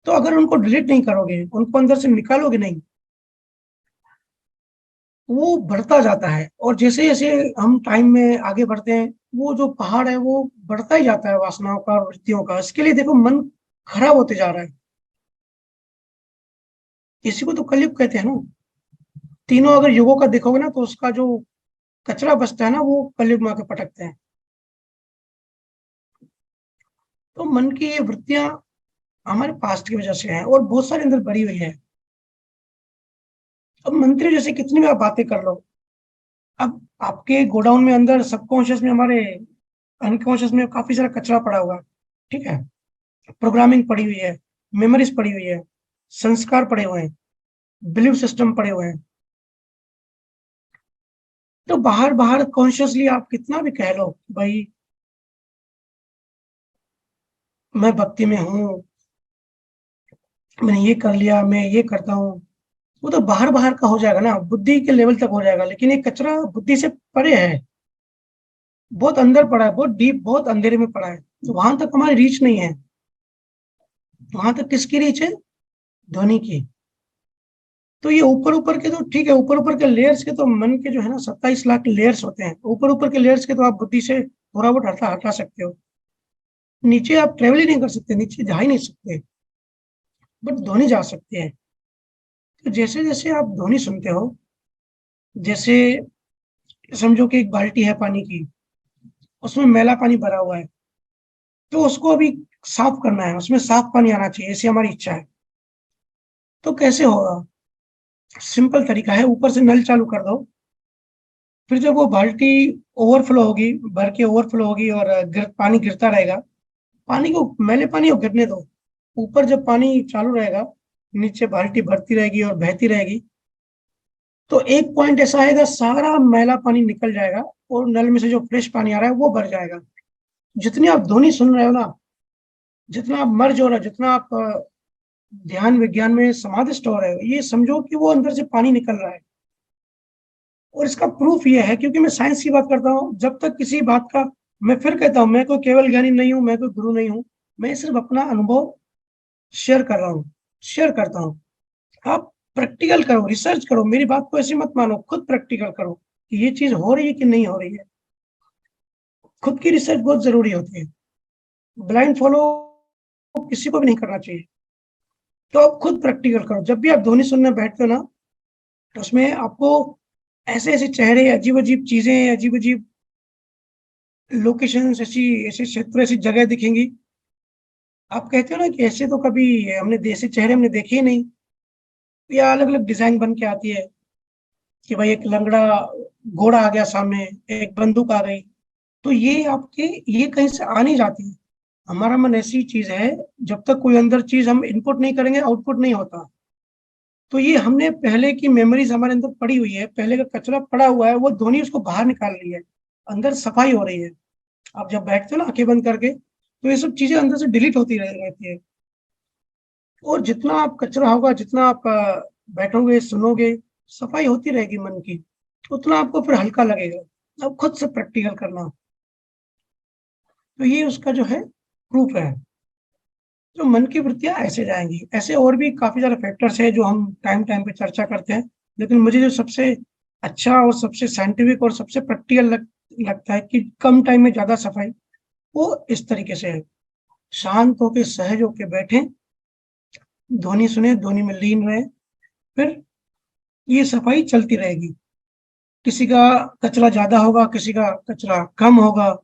तो अगर उनको डिलीट नहीं करोगे, उनको अंदर से निकालोगे नहीं, वो बढ़ता जाता है। और जैसे जैसे हम टाइम में आगे बढ़ते हैं, वो जो पहाड़ है वो बढ़ता ही जाता है, वासनाओं का, वृत्तियों का। इसके लिए देखो, मन खराब होते जा रहा है। इसी को तो कलयुग कहते हैं ना। तीनों अगर युगों का देखोगे ना, तो उसका जो कचरा बचता है ना, वो कलयुग में आके पटकते हैं। तो मन की ये वृत्तियां हमारे पास्ट की वजह से हैं, और बहुत सारे अंदर भरी हुई है। अब मंत्री जैसे कितनी भी आप बातें कर लो, अब आपके गोडाउन में अंदर सबकॉन्शियस में, हमारे अनकॉन्शियस में काफी सारा कचरा पड़ा हुआ है। ठीक है, प्रोग्रामिंग पड़ी हुई है, मेमोरीज पड़ी हुई है, संस्कार पड़े हुए हैं, बिलीव सिस्टम पड़े हुए हैं। तो बाहर बाहर कॉन्शियसली आप कितना भी कह लो भाई, मैं भक्ति में हूँ, मैंने ये कर लिया, मैं ये करता हूँ, वो तो बाहर बाहर का हो जाएगा ना, बुद्धि के लेवल तक हो जाएगा। लेकिन ये कचरा बुद्धि से परे है, बहुत अंदर पड़ा है, बहुत डीप, बहुत अंधेरे में पड़ा है। तो वहां तक हमारी रीच नहीं है। वहां तक किसकी रीच है, ध्वनि की। तो ये ऊपर ऊपर के तो ठीक है, ऊपर ऊपर के लेयर्स के तो मन के जो है ना, 27 लाख लेयर्स होते हैं। ऊपर ऊपर के लेयर्स के तो आप बुद्धि से थोड़ा बहुत हटा हटा सकते हो। नीचे आप ट्रेवल ही नहीं कर सकते, नीचे जा ही नहीं सकते, बट धोनी जा सकते हैं। तो जैसे जैसे आप ध्वनि सुनते हो, जैसे समझो कि एक बाल्टी है पानी की, उसमें मैला पानी भरा हुआ है, तो उसको अभी साफ करना है, उसमें साफ पानी आना चाहिए, ऐसी हमारी इच्छा है। तो कैसे होगा? सिंपल तरीका है, ऊपर से नल चालू कर दो, फिर जब वो बाल्टी ओवरफ्लो होगी, भर के ओवरफ्लो होगी और पानी गिरता रहेगा, पानी को, मैले पानी को गिरने दो। ऊपर जब पानी चालू रहेगा, नीचे बाल्टी भरती रहेगी और बहती रहेगी, तो एक पॉइंट ऐसा आएगा, सारा मैला पानी निकल जाएगा और नल में से जो फ्रेश पानी आ रहा है वो भर जाएगा। जितनी आप ध्वनि सुन रहे हो ना, जितना आप मर्ज हो रहा है, जितना आप ध्यान विज्ञान में समाधिस्ट हो रहे हो, ये समझो कि वो अंदर से पानी निकल रहा है। और इसका प्रूफ ये है, क्योंकि मैं साइंस की बात करता हूँ, जब तक किसी बात का, मैं फिर कहता हूँ, मैं कोई केवल ज्ञानी नहीं हूँ, मैं कोई गुरु नहीं हूँ, मैं सिर्फ अपना अनुभव शेयर कर रहा हूँ, शेयर करता हूँ। आप प्रैक्टिकल करो, रिसर्च करो, मेरी बात को ऐसी मत मानो, खुद प्रैक्टिकल करो कि ये चीज हो रही है कि नहीं हो रही है। खुद की रिसर्च बहुत जरूरी होती है, ब्लाइंड फॉलो किसी को भी नहीं करना चाहिए। तो आप खुद प्रैक्टिकल करो, जब भी आप ध्वनि सुनने बैठते हो ना, तो उसमें आपको ऐसे ऐसे चेहरे, अजीब अजीब चीजें, अजीब अजीब लोकेशन, ऐसी ऐसे क्षेत्र, ऐसी जगह दिखेंगी। आप कहते हो ना कि ऐसे तो कभी हमने ऐसे चेहरे हमने देखे ही नहीं, या अलग अलग डिजाइन बन के आती है कि भाई एक लंगड़ा घोड़ा आ गया सामने, एक बंदूक आ गई। तो ये आपके, ये कहीं से आ नहीं जाती है। हमारा मन ऐसी चीज है, जब तक कोई अंदर चीज हम इनपुट नहीं करेंगे, आउटपुट नहीं होता। तो ये हमने पहले की मेमोरीज हमारे अंदर पड़ी हुई है, पहले का कचरा पड़ा हुआ है, वो ध्वनि उसको बाहर निकाल रही है, अंदर सफाई हो रही है। आप जब बैठते हो ना आंखें बंद करके, तो ये सब चीजें अंदर से डिलीट होती रहती है। और जितना आप कचरा होगा, जितना आप बैठोगे सुनोगे, सफाई होती रहेगी मन की, उतना आपको फिर हल्का लगेगा। अब खुद से प्रैक्टिकल करना। तो ये उसका जो है प्रूफ है। तो मन की वृत्तियां ऐसे जाएंगी। ऐसे और भी काफी सारे फैक्टर्स है जो हम टाइम टाइम पे चर्चा करते हैं, लेकिन मुझे जो सबसे अच्छा और सबसे साइंटिफिक और सबसे प्रैक्टिकल लगता है कि कम टाइम में ज्यादा सफाई, वो इस तरीके से है। शांत होके, सहज होके बैठे, ध्वनि सुने, ध्वनि में लीन रहे, फिर ये सफाई चलती रहेगी। किसी का कचरा ज्यादा होगा, किसी का कचरा कम होगा,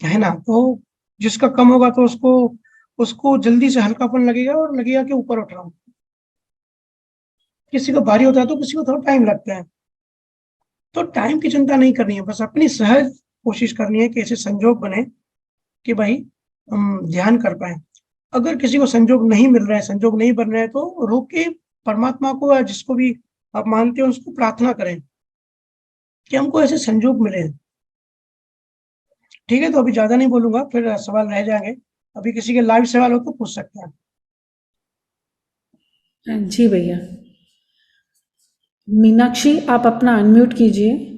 है ना? तो जिसका कम होगा तो उसको उसको जल्दी से हल्कापन लगेगा और लगेगा कि ऊपर उठ रहा हूँ। किसी को भारी होता है तो किसी को थोड़ा टाइम लगता है। तो टाइम की चिंता नहीं करनी है, बस अपनी सहज कोशिश करनी है कि ऐसे संजोग बने कि भाई हम ध्यान कर पाए। अगर किसी को संजोग नहीं मिल रहा है, संजोग नहीं बन रहे हैं, तो रोक के परमात्मा को या जिसको भी आप मानते हो उसको प्रार्थना करें कि हमको ऐसे संजोग मिले। ठीक है, तो अभी ज्यादा नहीं बोलूंगा, फिर सवाल रह जाएंगे। अभी किसी के लाइव सवाल हो तो पूछ सकते हैं। जी भैया। मीनाक्षी, आप अपना अनम्यूट कीजिए।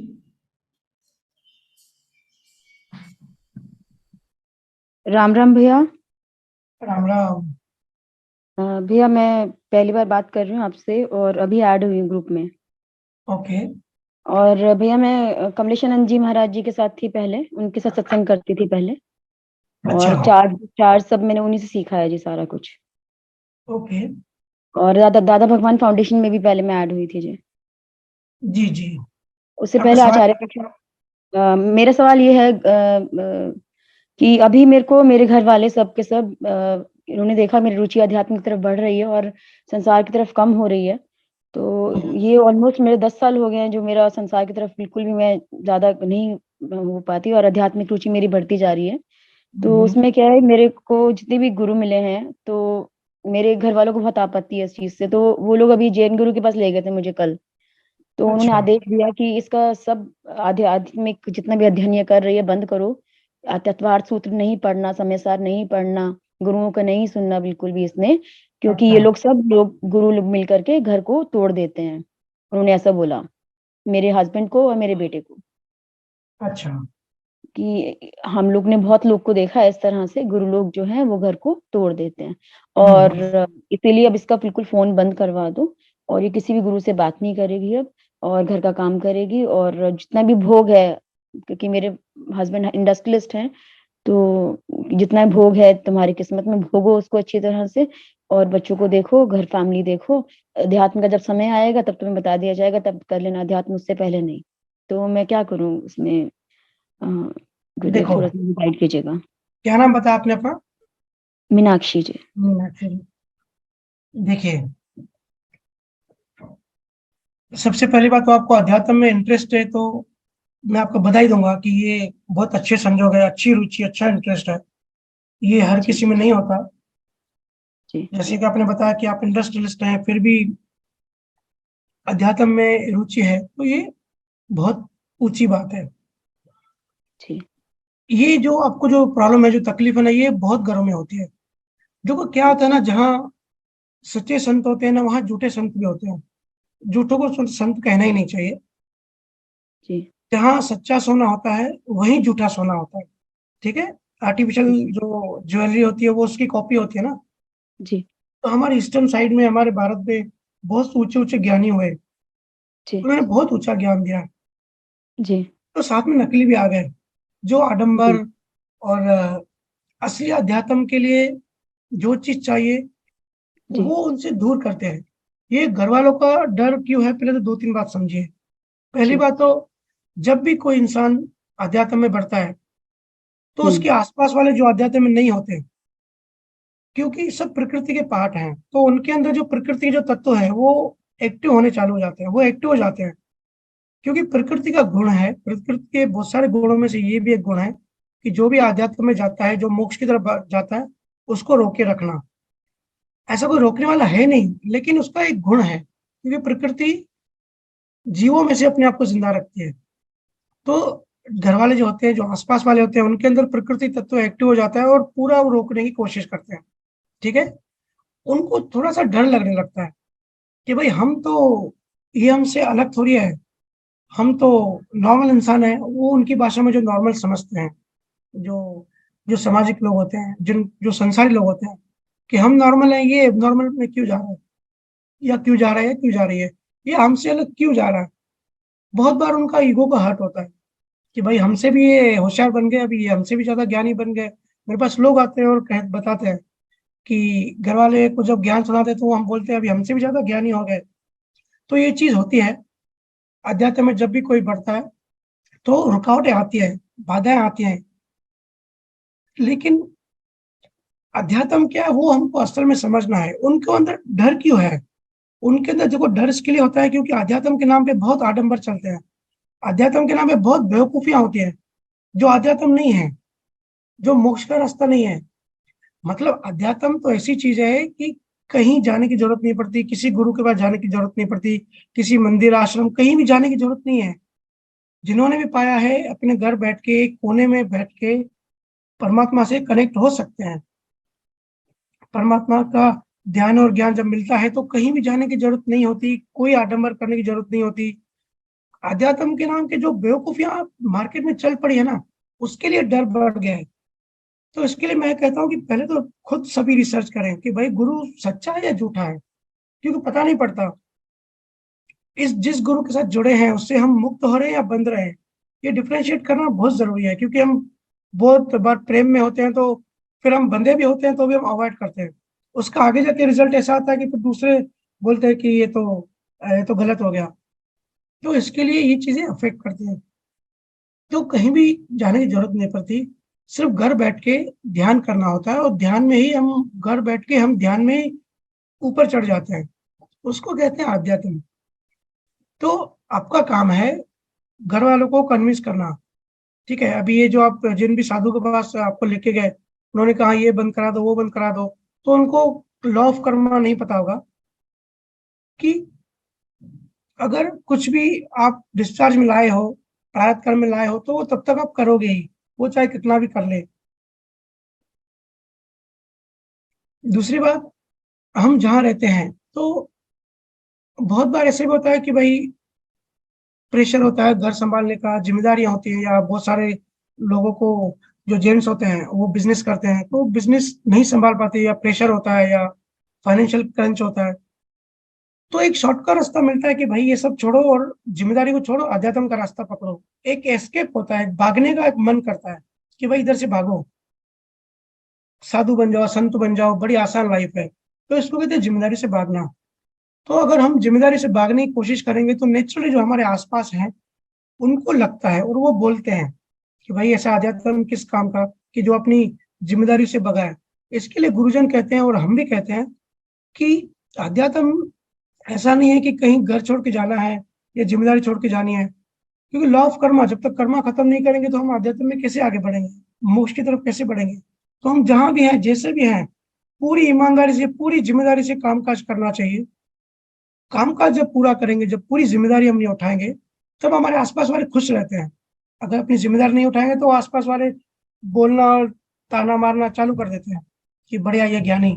राम राम भैया। राम राम। भैया मैं पहली बार बात कर रही हूँ आपसे और अभी ऐड हुई हूँ ग्रुप में। ओके। और भैया मैं कमलेशानंद जी महाराज जी के साथ थी पहले, उनके साथ सत्संग करती थी पहले। अच्छा। और चार चार सब मैंने उन्हीं से सीखा है जी सारा कुछ। ओके। और दादा दादा भगवान फाउंडेशन में भी पहले मैं ऐड हुई थी जी। जी जी। उससे आपका पहले सवाल। आचार्य मेरा सवाल ये है कि अभी मेरे को मेरे घर वाले सब के सब इन्होंने देखा मेरी रुचि आध्यात्मिक तरफ बढ़ रही है और संसार की तरफ कम हो रही है। तो ये ऑलमोस्ट मेरे 10 साल हो गए हैं जो मेरा संसार की तरफ बिल्कुल भी मैं ज्यादा नहीं हो पाती और आध्यात्मिक रुचि मेरी बढ़ती जा रही है। तो उसमें क्या है, मेरे को जितने भी गुरु मिले हैं तो मेरे घर वालों को बहुत आपत्ति है इस चीज से। तो वो लोग अभी जैन गुरु के पास ले गए थे मुझे कल। तो उन्होंने अच्छा। आदेश दिया कि इसका सब आध्यात्मिक जितना भी अध्ययन ये कर रही है बंद करो। तत्वार्थ सूत्र नहीं पढ़ना, समय सार नहीं पढ़ना, गुरुओं का नहीं सुनना बिल्कुल भी इसने, क्योंकि अच्छा। ये लोग सब लोग गुरु लोग मिल करके घर को तोड़ देते हैं। उन्होंने ऐसा बोला मेरे हस्बैंड को और मेरे बेटे को अच्छा। कि हम लोग ने बहुत लोग को देखा है इस तरह से, गुरु लोग जो हैं वो घर को तोड़ देते हैं। और हम्म। इसीलिए अब इसका बिल्कुल फोन बंद करवा दो और ये किसी भी गुरु से बात नहीं करेगी अब, और घर का काम करेगी और जितना भी भोग है क्योंकि मेरे हस्बैंड इंडस्ट्रियलिस्ट हैं, तो जितना भोग है तुम्हारी किस्मत में, भोगो उसको अच्छी तरह से और बच्चों को देखो, घर फैमिली देखो। अध्यात्म का जब समय आएगा तब तुम्हें बता दिया जाएगा, तब कर लेना अध्यात्म, उससे पहले नहीं। तो मैं क्या करूँ उसमें? गुरुदेव देखो, थोड़ा-सा गाइड कीजिएगा। क्या नाम बताया आपने अपना? मीनाक्षी जी। मीनाक्षी। देखिए, सबसे पहली बात तो आपको अध्यात्म में इंटरेस्ट है, तो मैं आपको बधाई दूंगा कि ये बहुत अच्छे संजोग है, अच्छी रुचि, अच्छा इंटरेस्ट है। ये हर जी, किसी में नहीं होता। जी, जैसे कि आपने बताया कि आप इंडस्ट्रियलिस्ट हैं, फिर भी अध्यात्म में रुचि है, तो ये बहुत ऊंची बात है। जी, ये जो आपको जो प्रॉब्लम है, जो तकलीफ है ना, ये बहुत घरों में होती है। देखो क्या होता है ना, जहाँ सच्चे संत होते हैं ना, वहाँ झूठे संत भी होते हैं। झूठों को संत कहना ही नहीं चाहिए। जी, जहाँ सच्चा सोना होता है वहीं झूठा सोना होता है। ठीक है। आर्टिफिशियल जी, जो ज्वेलरी होती है वो उसकी कॉपी होती है ना। जी, तो हमारे ईस्टर्न साइड में, हमारे भारत में बहुत ऊंचे ऊंचे ज्ञानी हुए, जी, उन्होंने बहुत ऊंचा ज्ञान दिया। जी, तो साथ में नकली भी आ गए, जो आडंबर जी, और असली अध्यात्म के लिए जो चीज चाहिए जी, वो उनसे दूर करते हैं। ये घर वालों का डर क्यों है, पहले तो दो तीन बात समझिए। पहली जी, बात तो, जब भी कोई इंसान अध्यात्म में बढ़ता है तो हुँ, उसके आसपास वाले जो अध्यात्म में नहीं होते, क्योंकि सब प्रकृति के पार्ट हैं, तो उनके अंदर जो प्रकृति के जो तत्व है वो एक्टिव होने चालू हो जाते हैं, वो एक्टिव हो जाते हैं। क्योंकि प्रकृति का गुण है, प्रकृति के बहुत सारे गुणों में से ये भी एक गुण है कि जो भी आध्यात्म में जाता है, जो मोक्ष की तरफ जाता है, उसको रोके रखना। ऐसा कोई रोकने वाला है नहीं, लेकिन उसका एक गुण है, क्योंकि प्रकृति जीवों में से अपने आप को जिंदा रखती है। तो घर वाले जो होते हैं, जो आसपास वाले होते हैं, उनके अंदर प्रकृति तत्व एक्टिव हो जाता है और पूरा वो रोकने की कोशिश करते हैं। ठीक है। उनको थोड़ा सा डर लगने लगता है कि भाई हम तो, ये हमसे अलग थोड़ी है, हम तो नॉर्मल इंसान है। वो उनकी भाषा में जो नॉर्मल समझते हैं, जो जो सामाजिक लोग होते हैं, जिन जो संसारी लोग होते हैं, कि हम नॉर्मल हैं, ये नॉर्मल में क्यों जा रहा है, या क्यों जा रहा है, या क्यों जा रही है, ये हमसे अलग क्यों जा रहा है। बहुत बार उनका ईगो का हर्ट होता है कि भाई हमसे भी ये होशियार बन गए, अभी ये हमसे भी ज्यादा ज्ञानी बन गए। मेरे पास लोग आते हैं और बताते हैं कि घर वाले को जब ज्ञान सुनाते हैं तो हम बोलते हैं अभी हमसे भी ज्यादा ज्ञानी हो गए। तो ये चीज होती है। अध्यात्म में जब भी कोई बढ़ता है तो रुकावटें आती है, बाधाएं आती हैं, लेकिन अध्यात्म क्या है वो हमको असल में समझना है। उनके अंदर डर क्यों है? उनके अंदर देखो, डर इसके लिए होता है क्योंकि अध्यात्म के नाम पे बहुत आडंबर चलते हैं। अध्यात्म के नाम पे बहुत बेवकूफियां होती है, जो अध्यात्म नहीं है, जो मोक्ष का रास्ता नहीं है। मतलब अध्यात्म तो ऐसी चीज है कि कहीं जाने की जरूरत नहीं पड़ती, किसी गुरु के पास जाने की जरूरत नहीं पड़ती, किसी मंदिर आश्रम कहीं भी जाने की जरूरत नहीं है। जिन्होंने भी पाया है, अपने घर बैठ के, एक कोने में बैठ के परमात्मा से कनेक्ट हो सकते हैं। परमात्मा का ध्यान और ज्ञान जब मिलता है तो कहीं भी जाने की जरूरत नहीं होती, कोई आडंबर करने की जरूरत नहीं होती। अध्यात्म के नाम के जो बेवकूफियां मार्केट में चल पड़ी है ना, उसके लिए डर बढ़ गया है। तो इसके लिए मैं कहता हूँ कि पहले तो खुद सभी रिसर्च करें कि भाई गुरु सच्चा है या झूठा है, क्योंकि पता नहीं पड़ता। इस जिस गुरु के साथ जुड़े हैं उससे हम मुक्त हो रहे हैं या बंध रहे हैं, ये डिफरेंशिएट करना बहुत जरूरी है। क्योंकि हम बहुत बार प्रेम में होते हैं तो फिर हम बंधे भी होते हैं तो भी हम अवॉइड करते हैं। उसका आगे जाके रिजल्ट ऐसा आता है कि फिर दूसरे बोलते हैं कि ये तो गलत हो गया। तो इसके लिए ये चीजें अफेक्ट करती हैं। तो कहीं भी जाने की जरूरत नहीं पड़ती, सिर्फ घर बैठ के ध्यान करना होता है, और ध्यान में ही हम, घर बैठ के हम ध्यान में ही ऊपर चढ़ जाते हैं। उसको कहते हैं आध्यात्म। तो आपका काम है घर वालों को कन्विंस करना। ठीक है। अभी ये जो आप जिन भी साधु के पास आपको लेके गए, उन्होंने कहा ये बंद करा दो, वो बंद करा दो, तो उनको लॉ ऑफ कर्मा नहीं पता होगा कि अगर कुछ भी आप डिस्चार्ज में लाए हो, प्रारब्ध कर्म में लाए हो, तो वो तब तक आप करोगे ही, वो चाहे कितना भी कर ले। दूसरी बात, हम जहाँ रहते हैं तो बहुत बार ऐसे भी होता है कि भाई प्रेशर होता है घर संभालने का, जिम्मेदारियां होती है, या बहुत सारे लोगों को, जो जेंट्स होते हैं वो बिजनेस करते हैं तो बिजनेस नहीं संभाल पाते, या प्रेशर होता है, या फाइनेंशियल क्रंच होता है। तो एक शॉर्टकट रास्ता मिलता है कि भाई ये सब छोड़ो और जिम्मेदारी को छोड़ो, अध्यात्म का रास्ता पकड़ो। एक एस्केप होता है, भागने का एक मन करता है कि भाई इधर से भागो, साधु बन जाओ, संत बन जाओ, बड़ी आसान लाइफ है। तो इसको कहते हैं जिम्मेदारी से भागना। तो अगर हम जिम्मेदारी से भागने की कोशिश करेंगे तो नेचुरली जो हमारे आसपास हैं उनको लगता है और वो बोलते हैं कि भाई ऐसा अध्यात्म किस काम का कि जो अपनी जिम्मेदारी से भगाए। इसके लिए गुरुजन कहते हैं और हम भी कहते हैं कि अध्यात्म ऐसा नहीं है कि कहीं घर छोड़ के जाना है या जिम्मेदारी छोड़ के जानी है, क्योंकि लॉ ऑफ कर्मा, जब तक कर्मा खत्म नहीं करेंगे तो हम अध्यात्म में कैसे आगे बढ़ेंगे, मोक्ष की तरफ कैसे बढ़ेंगे। तो हम जहां भी हैं, जैसे भी हैं, पूरी ईमानदारी से, पूरी जिम्मेदारी से कामकाज करना चाहिए। कामकाज जब पूरा करेंगे, जब पूरी जिम्मेदारी हम नहीं उठाएंगे, तब हमारे आसपास वाले खुश रहते हैं। अगर अपनी जिम्मेदारी नहीं उठाएंगे तो आसपास वाले बोलना और ताना मारना चालू कर देते हैं कि बढ़िया ये ज्ञानी।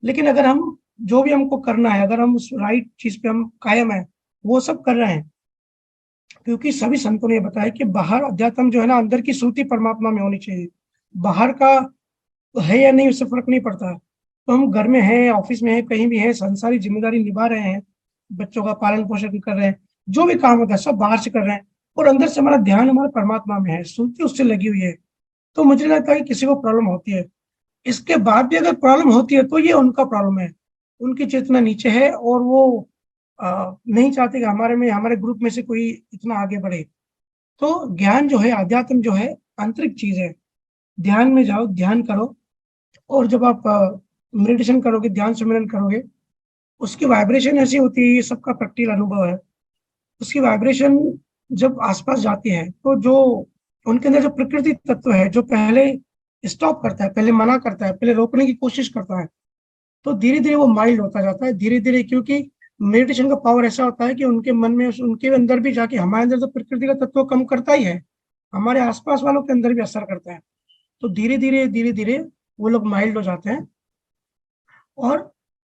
लेकिन अगर हम जो भी हमको करना है, अगर हम उस राइट चीज पे हम कायम है, वो सब कर रहे हैं, क्योंकि सभी संतों ने बताया कि बाहर अध्यात्म जो है ना, अंदर की श्रुति परमात्मा में होनी चाहिए। बाहर का है या नहीं उससे फर्क नहीं पड़ता है। तो हम घर में हैं, ऑफिस में हैं, कहीं भी हैं, संसारी जिम्मेदारी निभा रहे हैं, बच्चों का पालन पोषण भी कर रहे हैं, जो भी काम होता है सब बाहर से कर रहे हैं, और अंदर से हमारा ध्यान हमारे परमात्मा में है, श्रुति उससे लगी हुई है। तो मुझे लगता है कि किसी को प्रॉब्लम होती है, इसके बाद भी अगर प्रॉब्लम होती है तो ये उनका प्रॉब्लम है, उनकी चेतना नीचे है और वो नहीं चाहते कि हमारे में, हमारे ग्रुप में से कोई इतना आगे बढ़े। तो ज्ञान जो है, अध्यात्म जो है, आंतरिक चीज है। ध्यान में जाओ, ध्यान करो, और जब आप मेडिटेशन करोगे, ध्यान सुमिरन करोगे, उसकी वाइब्रेशन ऐसी होती है, ये सबका प्रैक्टिकल अनुभव है। उसकी वाइब्रेशन जब आसपास जाती है तो जो उनके अंदर जो प्रकृति तत्व है, जो पहले स्टॉप करता है, पहले मना करता है, पहले रोकने की कोशिश करता है, तो धीरे धीरे वो माइल्ड होता जाता है, धीरे धीरे। क्योंकि मेडिटेशन का पावर ऐसा होता है कि उनके मन में, उनके अंदर भी जाके, हमारे अंदर तो प्रकृति का तत्व कम करता ही है, हमारे आसपास वालों के अंदर भी असर करता है। तो धीरे धीरे धीरे धीरे वो लोग माइल्ड हो जाते हैं, और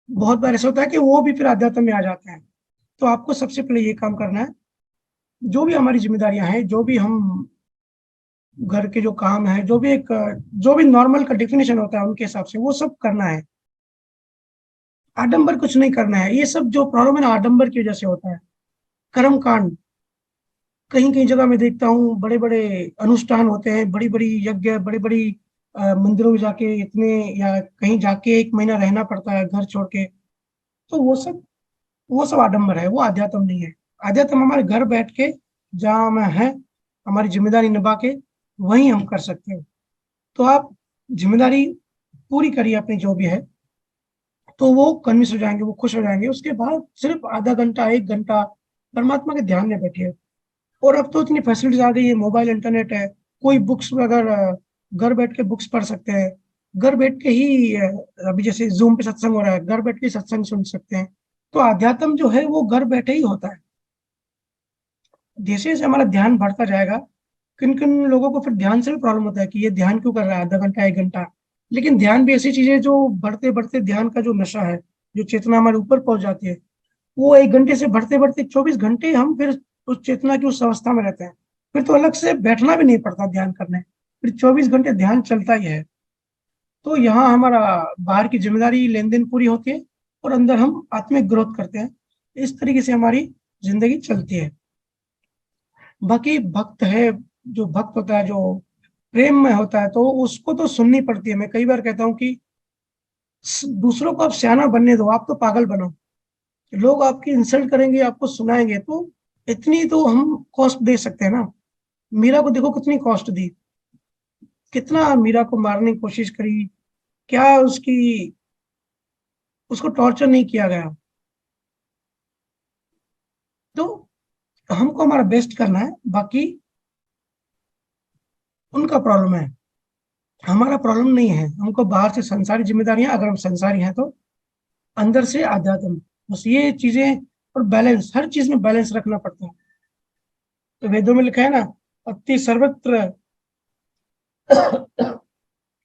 बहुत बार ऐसा होता है कि वो भी फिर अध्यात्म में आ जाते हैं। तो आपको सबसे पहले ये काम करना है, जो भी हमारी जिम्मेदारियां हैं, जो भी हम घर के जो काम है, जो भी एक, जो भी नॉर्मल का डेफिनेशन होता है उनके हिसाब से वो सब करना है। आडंबर कुछ नहीं करना है। ये सब जो प्रॉब्लम है ना, आडंबर की वजह से होता है। कर्म कांड, कहीं कहीं जगह मैं देखता हूँ, बड़े बड़े अनुष्ठान होते हैं, बड़ी बड़ी यज्ञ, बड़ी बड़ी मंदिरों में जाके इतने, या कहीं जाके 1 महीना रहना पड़ता है घर छोड़ के। तो वो सब आडंबर है, वो आध्यात्म नहीं है। आध्यात्म हमारे घर बैठ के, जहाँ हम हैं, हमारी जिम्मेदारी निभा के वहीं हम कर सकते हैं। तो आप जिम्मेदारी पूरी करिए अपनी जो भी है, तो वो कन्विंस हो जाएंगे, वो खुश हो जाएंगे। उसके बाद सिर्फ आधा घंटा, 1 घंटा परमात्मा के ध्यान में बैठिए। और अब तो इतनी फैसिलिटीज आ गई है, मोबाइल, इंटरनेट है, कोई बुक्स अगर घर बैठ के बुक्स पढ़ सकते हैं, घर बैठ के ही अभी जैसे जूम पे सत्संग हो रहा है, घर बैठ के सत्संग सुन सकते हैं। तो अध्यात्म जो है वो घर बैठे ही होता है। जैसे जैसे हमारा ध्यान बढ़ता जाएगा, किन किन लोगों को फिर ध्यान से भी प्रॉब्लम होता है कि ये ध्यान क्यों कर रहा है आधा घंटा, 1 घंटा। लेकिन ध्यान भी ऐसी चीज है जो बढ़ते बढ़ते, ध्यान का जो नशा है, जो चेतना हमारे ऊपर पहुंच जाती है, वो 1 घंटे से बढ़ते बढ़ते 24 घंटे हम फिर उस चेतना की उस अवस्था में रहते हैं। फिर तो अलग से बैठना भी नहीं पड़ता ध्यान करने, फिर 24 घंटे ध्यान चलता ही है। तो यहाँ हमारा बाहर की जिम्मेदारी, लेन देन पूरी होती है, और अंदर हम आत्मिक ग्रोथ करते हैं। इस तरीके से हमारी जिंदगी चलती है। बाकी भक्त है, जो भक्त होता है, जो प्रेम में होता है, तो उसको तो सुननी पड़ती है। मैं कई बार कहता हूँ कि दूसरों को आप सियाना बनने दो, आप तो पागल बनो। लोग आपकी इंसल्ट करेंगे, आपको सुनाएंगे, तो इतनी तो हम कॉस्ट दे सकते हैं ना। मीरा को देखो कितनी कॉस्ट दी, कितना मीरा को मारने की कोशिश करी, क्या उसको टॉर्चर नहीं किया गया। तो हमको हमारा बेस्ट करना है, बाकी उनका प्रॉब्लम है, हमारा प्रॉब्लम नहीं है। हमको बाहर से संसारी जिम्मेदारियां, अगर हम संसारी हैं तो अंदर से आध्यात्म, बस ये चीजें। और बैलेंस, हर चीज में बैलेंस रखना पड़ता है। तो वेदों में लिखा है ना, अति सर्वत्र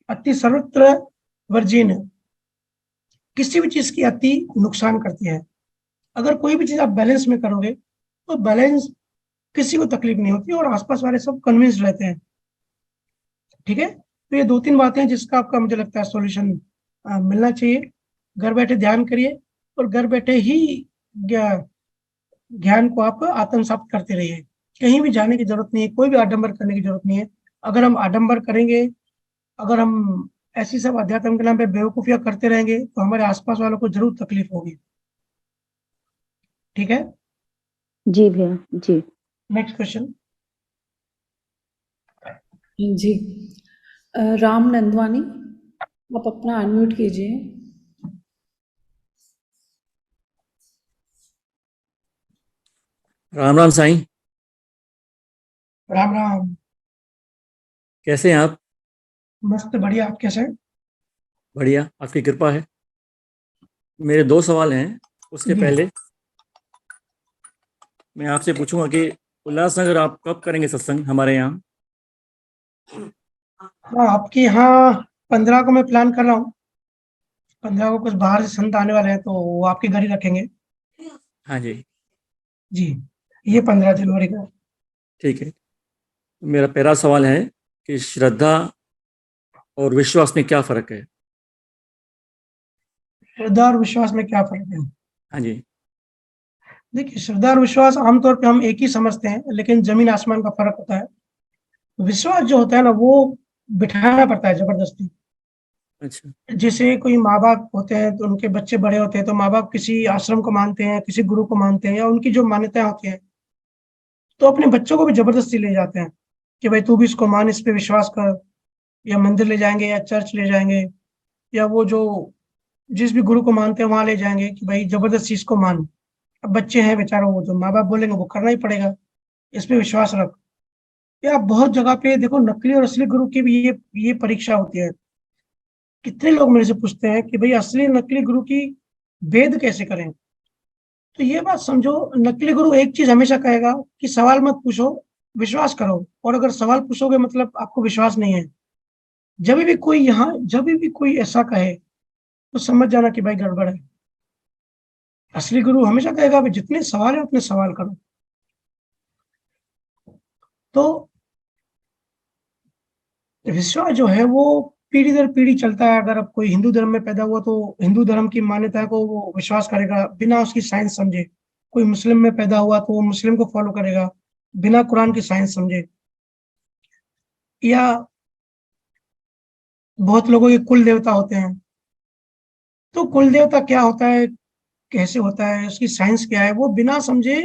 अति सर्वत्र वर्जिन। किसी भी चीज की अति नुकसान करती है। अगर कोई भी चीज आप बैलेंस में करोगे तो बैलेंस, किसी को तकलीफ नहीं होती, और आसपास वाले सब कन्विंस्ड रहते हैं। ठीक है, तो ये 2-3 बातें हैं जिसका आपका, मुझे लगता है, सॉल्यूशन मिलना चाहिए। घर बैठे ध्यान करिए, और घर बैठे ही ज्ञान को आप आत्मसात करते रहिए। कहीं भी जाने की जरूरत नहीं है, कोई भी आडंबर करने की जरूरत नहीं है। अगर हम आडंबर करेंगे, अगर हम ऐसी सब अध्यात्म के नाम पे बेवकूफियां करते रहेंगे तो हमारे आसपास वालों को जरूर तकलीफ होगी। ठीक है, जी भैया, जी। Next question. जी। राम नंदवानी, आप अपना अनम्यूट कीजिए। राम राम साईं। राम राम। कैसे हैं आप? मस्त बढ़िया, आप कैसे हैं? बढ़िया, आपकी कृपा है। मेरे 2 सवाल हैं। उसके जी। पहले मैं आपसे पूछूंगा कि उल्लासनगर आप कब करेंगे सत्संग हमारे यहाँ? हाँ, आपके यहाँ 15 को मैं प्लान कर रहा हूँ। 15 को कुछ बाहर से संत आने वाले हैं तो वो आपके घर ही रखेंगे। हाँ जी, जी, ये 15 जनवरी को। ठीक है। मेरा पहला सवाल है कि श्रद्धा और विश्वास में क्या फ़र्क है? श्रद्धा और विश्वास में क्या फर्क है? हाँ जी। देखिए, श्रद्धा और विश्वास आमतौर पे हम एक ही समझते हैं, लेकिन जमीन आसमान का फर्क होता है। विश्वास जो होता है ना, वो बिठाना पड़ता है जबरदस्ती। अच्छा। जैसे कोई माँ बाप होते हैं तो उनके बच्चे बड़े होते हैं तो माँ बाप किसी आश्रम को मानते हैं, किसी गुरु को मानते हैं, या उनकी जो मान्यताएं होती हैं, तो अपने बच्चों को भी जबरदस्ती ले जाते हैं कि भाई तू भी इसको मान, इस पे विश्वास कर। या मंदिर ले जाएंगे या चर्च ले जाएंगे, या वो जो जिस भी गुरु को मानते हैं वहां ले जाएंगे कि भाई जबरदस्ती इसको मान। अब बच्चे हैं बेचारों, वो जो माँ बाप बोलेंगे वो करना ही पड़ेगा, इस पे विश्वास रख। या बहुत जगह पे देखो, नकली और असली गुरु की भी ये परीक्षा होती है। कितने लोग मेरे से पूछते हैं कि भाई असली नकली गुरु की भेद कैसे करें। तो ये बात समझो, नकली गुरु एक चीज हमेशा कहेगा कि सवाल मत पूछो, विश्वास करो। और अगर सवाल पूछोगे मतलब आपको विश्वास नहीं है। जब भी कोई ऐसा कहे तो समझ जाना कि भाई गड़बड़ है। असली गुरु हमेशा कहेगा भाई जितने सवाल है उतने सवाल करो। तो विश्वास जो है वो पीढ़ी दर पीढ़ी चलता है। अगर अब कोई हिंदू धर्म में पैदा हुआ तो हिंदू धर्म की मान्यता को वो विश्वास करेगा बिना उसकी साइंस समझे। कोई मुस्लिम में पैदा हुआ तो वो मुस्लिम को फॉलो करेगा बिना कुरान की साइंस समझे। या बहुत लोगों के कुल देवता होते हैं, तो कुल देवता क्या होता है, कैसे होता है, उसकी साइंस क्या है, वो बिना समझे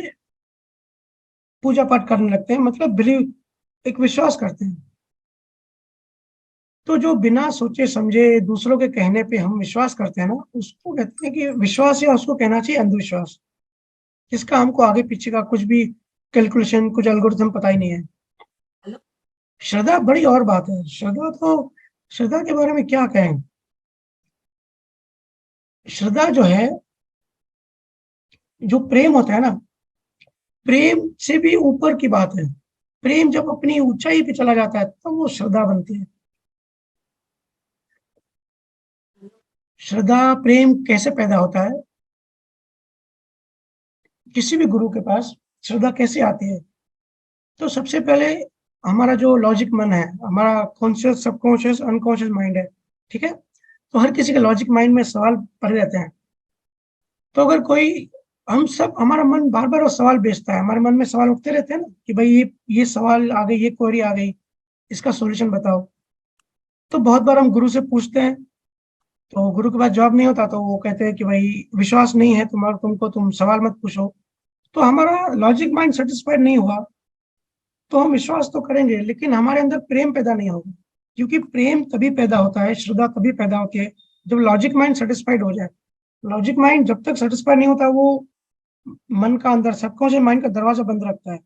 पूजा पाठ करने लगते हैं, मतलब बिलीव, एक विश्वास करते हैं। तो जो बिना सोचे समझे दूसरों के कहने पे हम विश्वास करते हैं ना, उसको कहते हैं कि विश्वास, या उसको कहना चाहिए अंधविश्वास, जिसका हमको आगे पीछे का कुछ भी कैलकुलेशन, कुछ एल्गोरिथम पता ही नहीं है। श्रद्धा बड़ी और बात है। श्रद्धा के बारे में क्या कहें। श्रद्धा जो है, जो प्रेम होता है ना, प्रेम से भी ऊपर की बात है। प्रेम जब अपनी ऊंचाई पे चला जाता है तब तो वो श्रद्धा बनती है। श्रद्धा प्रेम कैसे पैदा होता है, किसी भी गुरु के पास श्रद्धा कैसे आती है? तो सबसे पहले हमारा जो लॉजिक मन है, हमारा कॉन्शियस, सबकॉन्शियस, अनकॉन्शियस माइंड है, ठीक है। तो हर किसी के लॉजिक माइंड में सवाल पड़े रहते हैं। तो अगर कोई, हम सब, हमारा मन बार बार वो सवाल भेजता है, हमारे मन में सवाल उठते रहते हैं ना कि भाई ये सवाल आ गई, ये क्वेरी आ गई, इसका सॉल्यूशन बताओ। तो बहुत बार हम गुरु से पूछते हैं, तो गुरु के पास जवाब नहीं होता तो वो कहते हैं कि भाई विश्वास नहीं है तुम्हारा, तुम सवाल मत पूछो। तो हमारा लॉजिक माइंड सेटिस्फाइड नहीं हुआ तो हम विश्वास तो करेंगे लेकिन हमारे अंदर प्रेम पैदा नहीं होगा। क्योंकि प्रेम तभी पैदा होता है, श्रद्धा तभी पैदा होती है जब लॉजिक माइंड सेटिस्फाइड हो जाए। लॉजिक माइंड जब तक सेटिस्फाइड नहीं होता, वो मन का अंदर सबकॉन्शियस माइंड का दरवाजा बंद रखता है।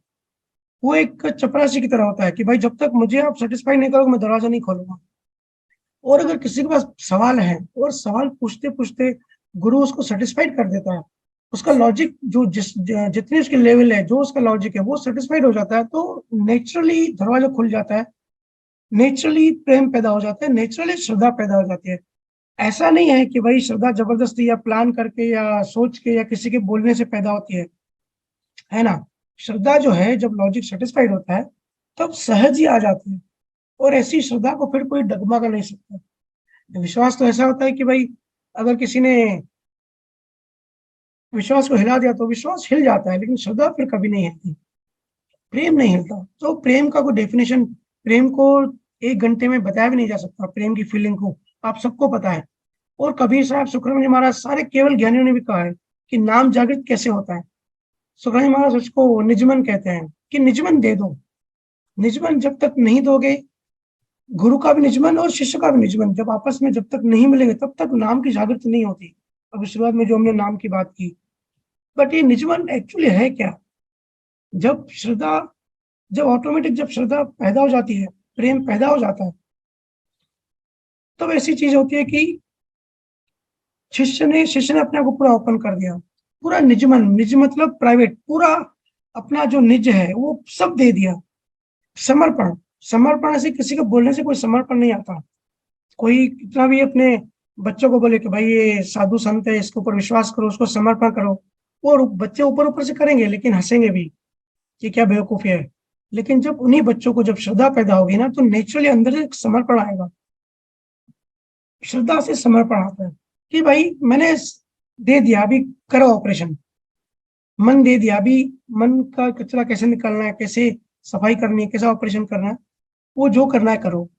वो एक चपरासी की तरह होता है कि भाई जब तक मुझे आप सेटिस्फाई नहीं करोगे मैं दरवाजा नहीं खोलूंगा। और अगर किसी के पास सवाल है और सवाल पूछते पूछते गुरु उसको सेटिस्फाइड कर देता है, उसका लॉजिक जो जितनी उसकी लेवल है, जो उसका लॉजिक है वो सेटिस्फाइड हो जाता है, तो नेचुरली दरवाजा खुल जाता है, नेचुरली प्रेम पैदा हो जाता है, नेचुरली श्रद्धा पैदा हो जाती है। ऐसा नहीं है कि भाई श्रद्धा जबरदस्ती या प्लान करके या सोच के या किसी के बोलने से पैदा होती है ना। श्रद्धा जो है जब लॉजिक सेटिस्फाइड होता है तब सहज ही आ जाती है। और ऐसी श्रद्धा को फिर कोई डगमगा नहीं सकता। विश्वास तो ऐसा होता है कि भाई अगर किसी ने विश्वास को हिला दिया तो विश्वास हिल जाता है, लेकिन श्रद्धा फिर कभी नहीं हिलती, प्रेम नहीं हिलता। तो प्रेम का कोई डेफिनेशन, प्रेम को 1 घंटे में बताया भी नहीं जा सकता, प्रेम की फीलिंग को आप सबको पता है। और कबीर साहब, सुखराम जी महाराज, सारे केवल ज्ञानियों ने भी कहा है कि नाम जागृत कैसे होता है। सुखराम जी महाराज उसको निजमन कहते हैं कि निजमन दे दो। निजमन जब तक नहीं दोगे, गुरु का भी निजमन और शिष्य का भी निजमन जब आपस में जब तक नहीं मिलेंगे, तब तक नाम की जागृति नहीं होती। अब शुरुआत में जो हमने नाम की बात की, बट ये निजमन एक्चुअली है क्या? जब श्रद्धा, जब ऑटोमेटिक जब श्रद्धा पैदा हो जाती है, प्रेम पैदा हो जाता है, तब ऐसी चीज होती है कि शिष्य ने अपने आप को पूरा ओपन कर दिया, पूरा निजमन, निज मतलब प्राइवेट, पूरा अपना जो निज है वो सब दे दिया। समर्पण, समर्पण से किसी को बोलने से कोई समर्पण नहीं आता। कोई कितना भी अपने बच्चों को बोले कि भाई ये साधु संत है, इसके ऊपर विश्वास करो, उसको समर्पण करो, और बच्चे ऊपर ऊपर से करेंगे, लेकिन हंसेंगे भी कि क्या बेवकूफी है। लेकिन जब उन्हीं बच्चों को जब श्रद्धा पैदा होगी ना, तो नेचुरली अंदर से समर्पण आएगा। श्रद्धा से समर्पण आता है कि भाई मैंने दे दिया, अभी करो ऑपरेशन। मन दे दिया, अभी मन का कचरा कैसे निकालना है, कैसे सफाई करनी है, कैसा ऑपरेशन करना है, वो जो करना है करो।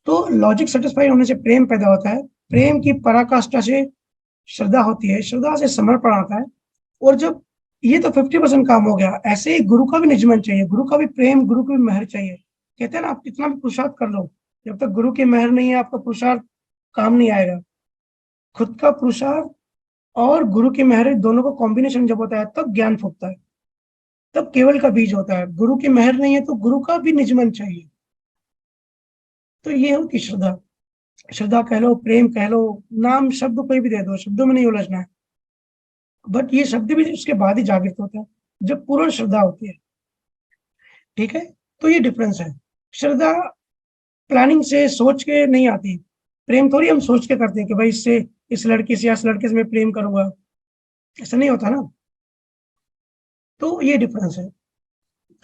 तो लॉजिक सेटिस्फाई होने से प्रेम पैदा होता है, प्रेम की पराकाष्ठा से श्रद्धा होती है, श्रद्धा से समर्पण आता है। और जब ये तो 50% काम हो गया, ऐसे ही गुरु का भी निजमन चाहिए, गुरु का भी प्रेम, गुरु की भी मेहर चाहिए। कहते हैं ना, आप कितना भी पुरुषार्थ कर लो, जब तक गुरु की मेहर नहीं है, आपका पुरुषार्थ काम नहीं आएगा। खुद का पुरुषार्थ और गुरु की मेहर दोनों का कॉम्बिनेशन जब होता है, तब ज्ञान फूटता है, तब केवल का बीज होता है। गुरु की मेहर नहीं है तो गुरु का भी निजमन चाहिए। तो ये होती श्रद्धा। श्रद्धा कह लो, प्रेम कह लो, नाम शब्द कोई भी दे दो, शब्दों में नहीं उलझना है। बट ये शब्द भी उसके बाद ही जागृत होता है, जब पूर्ण श्रद्धा होती है। ठीक है, तो ये डिफरेंस है। श्रद्धा प्लानिंग से, सोच के नहीं आती। प्रेम थोड़ी हम सोच के करते हैं कि भाई इससे, इस लड़की से या इस लड़के से मैं प्रेम करूंगा, ऐसा नहीं होता ना। तो ये डिफरेंस है।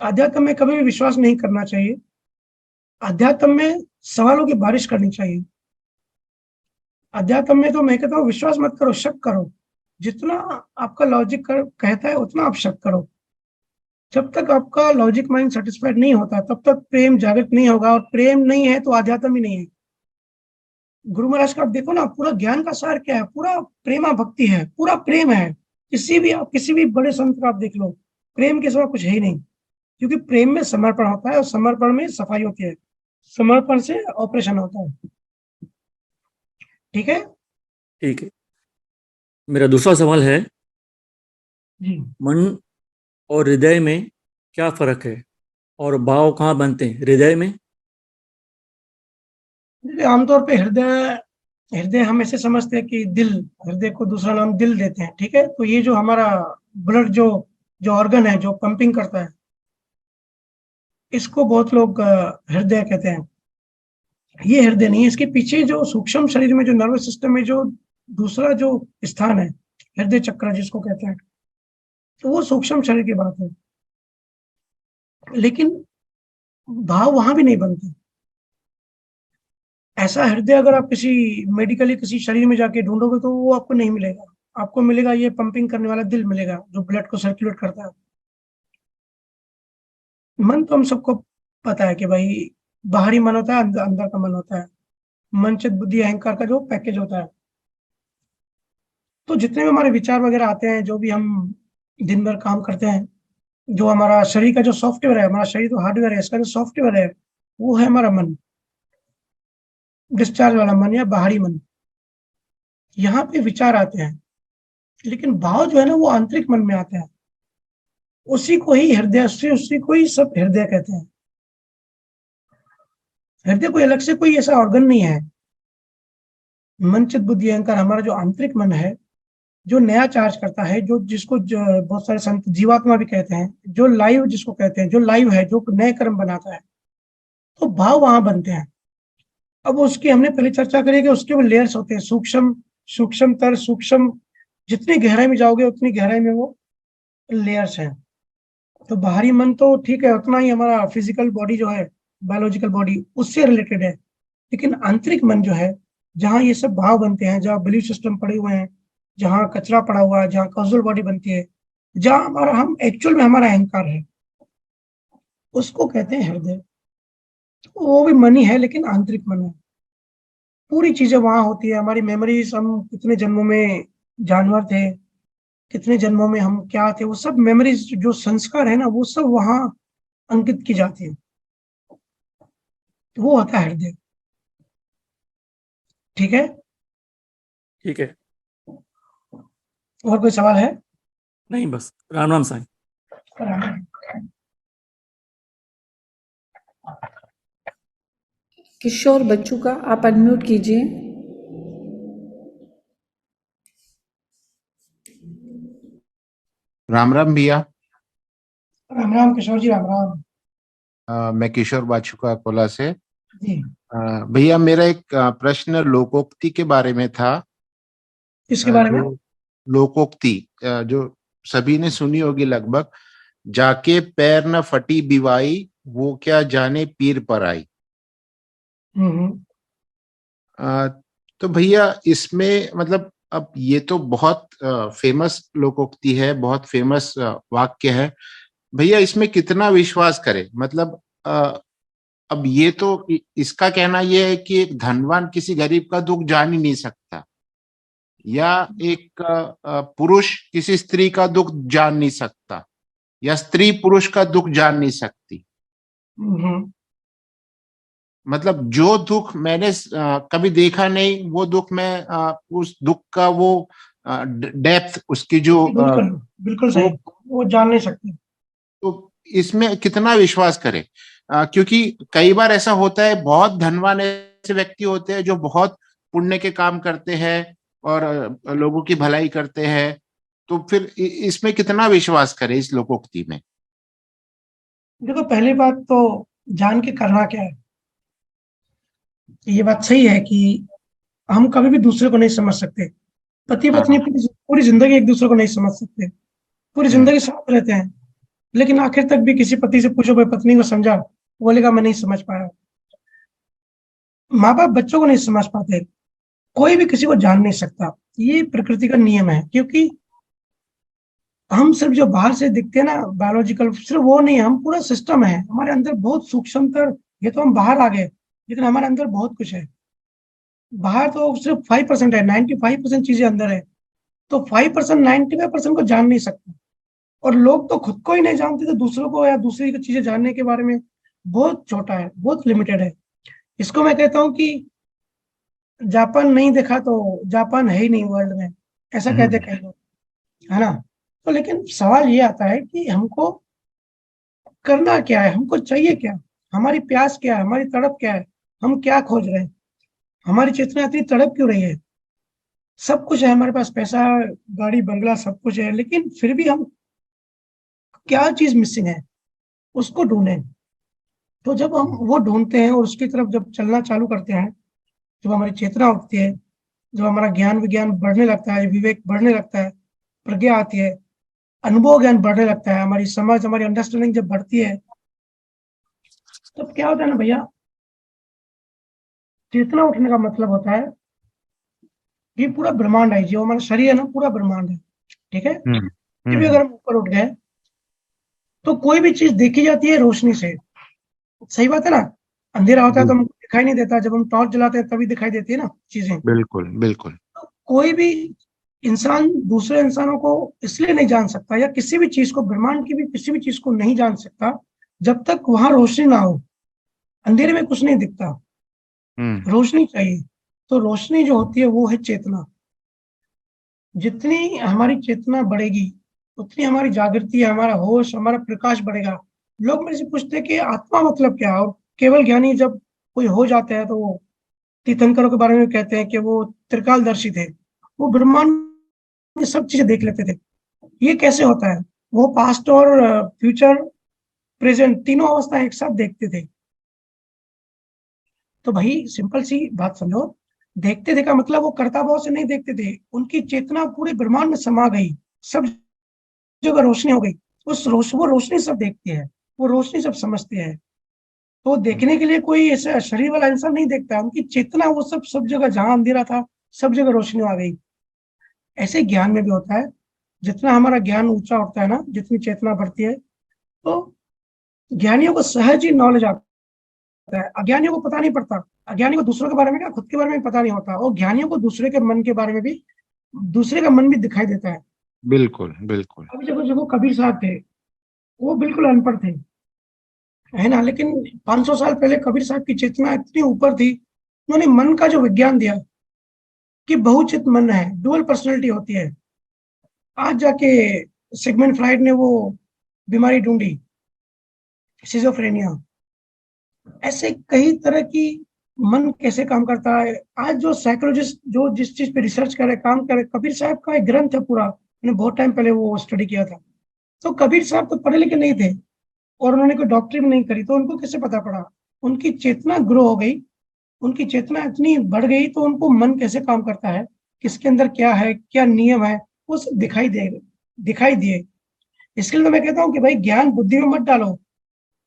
अध्यात्म में कभी भी विश्वास नहीं करना चाहिए, अध्यात्म में सवालों की बारिश करनी चाहिए। अध्यात्म में तो मैं कहता हूँ विश्वास मत करो, शक करो। जितना आपका लॉजिक कहता है उतना आप शक करो। जब तक आपका लॉजिक माइंड सेटिस्फाइड नहीं होता, तब तक प्रेम जागृत नहीं होगा, और प्रेम नहीं है तो अध्यात्म ही नहीं है। गुरु महाराज का आप देखो ना, पूरा ज्ञान का सार क्या है? पूरा प्रेमा भक्ति है, पूरा प्रेम है। किसी भी बड़े संत का आप देख लो, प्रेम के सिवा कुछ है ही नहीं। क्योंकि प्रेम में समर्पण होता है, और समर्पण में सफाई होती है, समर्पण से ऑपरेशन होता है। ठीक है। ठीक है। मेरा दूसरा सवाल है, जी, मन और हृदय में क्या फर्क है, और भाव कहाँ बनते हैं? हृदय में? देखिए आमतौर पे हृदय, हृदय हम ऐसे समझते हैं कि दिल, हृदय को दूसरा नाम दिल देते हैं। ठीक है, तो ये जो हमारा ब्लड जो जो ऑर्गन है, जो पंपिंग करता है, इसको बहुत लोग हृदय कहते हैं। ये हृदय नहीं है, इसके पीछे जो सूक्ष्म शरीर में, जो नर्वस सिस्टम में जो दूसरा जो स्थान है, हृदय चक्र जिसको कहते हैं, तो वो सूक्ष्म शरीर की बात है। लेकिन भाव वहां भी नहीं बनते। ऐसा हृदय अगर आप किसी मेडिकली किसी शरीर में जाके ढूंढोगे तो वो आपको नहीं मिलेगा। आपको मिलेगा ये पंपिंग करने वाला दिल मिलेगा, जो ब्लड को सर्कुलेट करता है। मन तो हम सबको पता है कि भाई बाहरी मन होता है, अंदर का मन होता है। मन, चित्त, बुद्धि, अहंकार का जो पैकेज होता है। तो जितने भी हमारे विचार वगैरह आते हैं, जो भी हम दिन भर काम करते हैं, जो हमारा शरीर का जो सॉफ्टवेयर है, हमारा शरीर तो हार्डवेयर है, इसका जो सॉफ्टवेयर है वो है हमारा मन, डिस्चार्ज वाला मन या बाहरी मन। यहाँ पे विचार आते हैं, लेकिन भाव जो है ना वो आंतरिक मन में आते हैं। उसी को ही हृदय, उसी को ही सब हृदय कहते हैं। हृदय कोई अलग से कोई ऐसा ऑर्गन नहीं है। मन, चित्त, बुद्धि, अहंकार हमारा जो आंतरिक मन है, जो नया चार्ज करता है, जो जिसको बहुत सारे संत जीवात्मा भी कहते हैं, जो लाइव जिसको कहते हैं, जो लाइव है, जो नए कर्म बनाता है, तो भाव वहां बनते हैं। अब उसकी हमने पहले चर्चा करी कि उसके वो लेयर्स होते हैं, सूक्ष्म, सूक्ष्मतर, सूक्ष्म। जितनी गहराई में जाओगे उतनी गहराई में वो लेयर्स हैं। तो बाहरी मन तो ठीक है, उतना ही हमारा फिजिकल बॉडी जो है, बायोलॉजिकल बॉडी, उससे रिलेटेड है। लेकिन आंतरिक मन जो है, जहाँ ये सब भाव बनते हैं, जहाँ बिलीफ सिस्टम पड़े हुए हैं, जहाँ कचरा पड़ा हुआ है, जहाँ कॉजल बॉडी बनती है, जहाँ हमारा हम एक्चुअल में हमारा अहंकार है, उसको कहते हैं हृदय। वो भी मनी है लेकिन आंतरिक मन है। पूरी चीजें वहां होती है, हमारी मेमोरीज, हम कितने जन्मों में जानवर थे, कितने जन्मों में हम क्या थे, वो सब मेमोरीज, जो संस्कार है ना, वो सब वहां अंकित की जाती है। तो वो होता है हृदय। ठीक है। ठीक है। और कोई सवाल है? नहीं, बस राम राम साईं। किशोर बच्चू का आप अनम्यूट कीजिए। राम राम भैया। राम राम किशोर जी, राम राम। मैं किशोर बाछुका कोला से। जी, भैया मेरा एक प्रश्न लोकोक्ति के बारे में था। इसके बारे में? जो लोकोक्ति जो सभी ने सुनी होगी लगभग, जाके पैर न फटी बिवाई, वो क्या जाने पीर पर आई। हम्म। तो भैया इसमें मतलब अब ये तो बहुत फेमस लोकोक्ति है, बहुत फेमस वाक्य है भैया, इसमें कितना विश्वास करें? मतलब अब ये तो इसका कहना ये है कि एक धनवान किसी गरीब का दुख जान ही नहीं सकता, या एक पुरुष किसी स्त्री का दुख जान नहीं सकता, या स्त्री पुरुष का दुख जान नहीं सकती। मतलब जो दुख मैंने कभी देखा नहीं, वो दुख मैं उस दुख का वो डेप्थ, उसकी जो बिल्कुल बिल्कुल सही, वो जान नहीं सकते। तो इसमें कितना विश्वास करें? क्योंकि कई बार ऐसा होता है, बहुत धनवान ऐसे व्यक्ति होते हैं जो बहुत पुण्य के काम करते हैं और लोगों की भलाई करते हैं, तो फिर इसमें कितना विश्वास करें इस लोकोक्ति में? देखो, पहली बात तो जान के करना क्या है। ये बात सही है कि हम कभी भी दूसरे को नहीं समझ सकते। पति पत्नी पूरी जिंदगी एक दूसरे को नहीं समझ सकते, पूरी जिंदगी साथ रहते हैं, लेकिन आखिर तक भी किसी पति से पूछो भाई पत्नी को समझा, बोलेगा मैं नहीं समझ पाया। माँ बाप बच्चों को नहीं समझ पाते, कोई भी किसी को जान नहीं सकता। ये प्रकृति का नियम है, क्योंकि हम सिर्फ जो बाहर से दिखते हैं ना, बायोलॉजिकल, सिर्फ वो नहीं है, हम पूरा सिस्टम है, हमारे अंदर बहुत सूक्ष्मतर। ये तो हम बाहर आ गए, लेकिन हमारे अंदर बहुत कुछ है। बाहर तो सिर्फ 5% है, 95% चीजें अंदर है। तो 5%, 95% को जान नहीं सकते। और लोग तो खुद को ही नहीं जानते, तो दूसरों को या दूसरी की चीजें जानने के बारे में बहुत छोटा है, बहुत लिमिटेड है। इसको मैं कहता हूँ कि जापान नहीं देखा तो जापान है ही नहीं वर्ल्ड में, ऐसा कहते कई लोग, है ना। तो लेकिन सवाल ये आता है कि हमको करना क्या है, हमको चाहिए क्या, हमारी प्यास क्या है, हमारी तड़प क्या है, हम क्या खोज रहे हैं, हमारी चेतना इतनी तड़प क्यों रही है। सब कुछ है हमारे पास, पैसा, गाड़ी, बंगला, सब कुछ है, लेकिन फिर भी हम क्या चीज मिसिंग है, उसको ढूंढें। तो जब हम वो ढूंढते हैं और उसकी तरफ जब चलना चालू करते हैं, जब हमारी चेतना उठती है, जब हमारा ज्ञान विज्ञान बढ़ने लगता है, विवेक बढ़ने लगता है, प्रज्ञा आती है, अनुभव ज्ञान बढ़ने लगता है, हमारी समझ, हमारी अंडरस्टैंडिंग जब बढ़ती है, तब क्या होता है ना भैया, चेतना उठने का मतलब होता है कि पूरा ब्रह्मांड है, जो हमारा शरीर है ना, पूरा ब्रह्मांड है। ठीक है। फिर भी अगर हम ऊपर उठ गए तो कोई भी चीज देखी जाती है रोशनी से। सही बात है ना। अंधेरा होता है तो हमको दिखाई नहीं देता, जब हम टॉर्च जलाते हैं तभी दिखाई देती है ना चीजें। बिल्कुल बिल्कुल। तो कोई भी इंसान दूसरे इंसानों को इसलिए नहीं जान सकता, या किसी भी चीज को, ब्रह्मांड की भी किसी भी चीज को नहीं जान सकता, जब तक वहां रोशनी ना हो। अंधेरे में कुछ नहीं दिखता, रोशनी चाहिए। तो रोशनी जो होती है वो है चेतना। जितनी हमारी चेतना बढ़ेगी, उतनी हमारी जागृति, हमारा होश, हमारा प्रकाश बढ़ेगा। लोग मेरे से पूछते हैं कि आत्मा मतलब क्या है, और केवल ज्ञानी जब कोई हो जाते हैं तो वो तीर्थंकरों के बारे में कहते हैं कि वो त्रिकालदर्शी थे, वो ब्रह्मांड में सब चीजें देख लेते थे। ये कैसे होता है? वो पास्ट और फ्यूचर, प्रेजेंट, तीनों अवस्था एक साथ देखते थे। तो भाई सिंपल सी बात समझो, देखते थे का मतलब वो कर्ता भाव से नहीं देखते थे, उनकी चेतना पूरे ब्रह्मांड में समा गई, सब जगह रोशनी हो गई। वो रोशनी सब देखती है, वो रोशनी सब समझते हैं। तो देखने के लिए कोई ऐसा शरीर वाला इंसान नहीं देखता, उनकी चेतना वो सब जगह, जहां अंधेरा था सब जगह रोशनी आ गई। ऐसे ज्ञान में भी होता है। जितना हमारा ज्ञान ऊंचा उठता है ना, जितनी चेतना बढ़ती है, तो ज्ञानियों को सहज ही नॉलेज आता है, अज्ञानियों को पता नहीं पड़ता। अज्ञानी को दूसरों के बारे में क्या, खुद के बारे में भी पता नहीं होता, और ज्ञानियों को दूसरे के मन के बारे में भी, दूसरे का मन भी दिखाई देता है। बिल्कुल बिल्कुल। अभी जब देखो कबीर साहब थे, वो बिल्कुल अनपढ़ थे, है ना, लेकिन 500 साल पहले कबीर साहब की चेतना इतनी ऊपर थी, उन्होंने मन का जो विज्ञान दिया कि बहुचित मन है, डुअल पर्सनैलिटी होती है। आज जाके सिगमंड फ्राइड ने वो बीमारी ढूंढी, सिजोफ्रेनिया। ऐसे कई तरह की मन कैसे काम करता है। आज जो साइकोलॉजिस्ट जो जिस चीज पे रिसर्च करे, काम करे, कबीर साहब का एक ग्रंथ है पूरा, मैंने बहुत टाइम पहले वो स्टडी किया था। तो कबीर साहब तो पढ़े लिखे नहीं थे, और उन्होंने कोई डॉक्टरी भी नहीं करी, तो उनको कैसे पता पड़ा? उनकी चेतना ग्रो हो गई, उनकी चेतना इतनी बढ़ गई, तो उनको मन कैसे काम करता है, किसके अंदर क्या है, क्या नियम है, वो सब दिखाई दिए। इसके लिए तो मैं कहता हूँ कि भाई ज्ञान बुद्धि में मत डालो।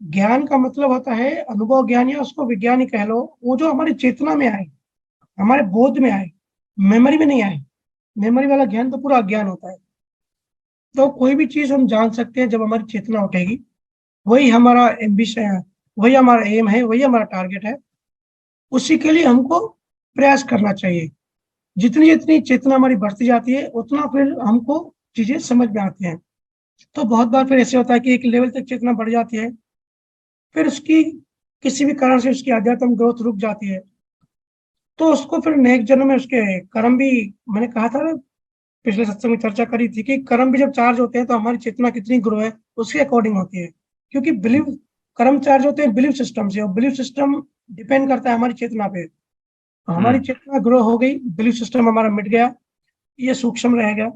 ज्ञान का मतलब होता है अनुभव ज्ञान, या उसको विज्ञान ही कह लो, वो जो हमारी चेतना में आए, हमारे बोध में आए, मेमोरी में नहीं आए। मेमोरी वाला ज्ञान तो पूरा अज्ञान होता है। तो कोई भी चीज हम जान सकते हैं जब हमारी चेतना उठेगी। वही हमारा एम्बिशन है, वही हमारा एम है, वही हमारा टारगेट है। उसी के लिए हमको प्रयास करना चाहिए। जितनी जितनी चेतना हमारी बढ़ती जाती है, उतना फिर हमको चीजें समझ में आती हैं। तो बहुत बार फिर ऐसे होता है कि एक लेवल तक चेतना बढ़ जाती है, फिर उसकी किसी भी कारण से उसकी आध्यात्म ग्रोथ रुक जाती है, तो उसको फिर नेक्स्ट जन्म में उसके कर्म भी, मैंने कहा था ना, पिछले सत्संग में चर्चा करी थी कि कर्म भी जब चार्ज होते हैं तो हमारी चेतना कितनी ग्रो है उसके अकॉर्डिंग होती है। क्योंकि बिलीव, कर्म चार्ज होते हैं बिलीव सिस्टम से, और बिलीव सिस्टम डिपेंड करता है हमारी चेतना पे। तो हमारी चेतना ग्रो हो गई, बिलीव सिस्टम हमारा मिट गया, ये सूक्ष्म रह गया,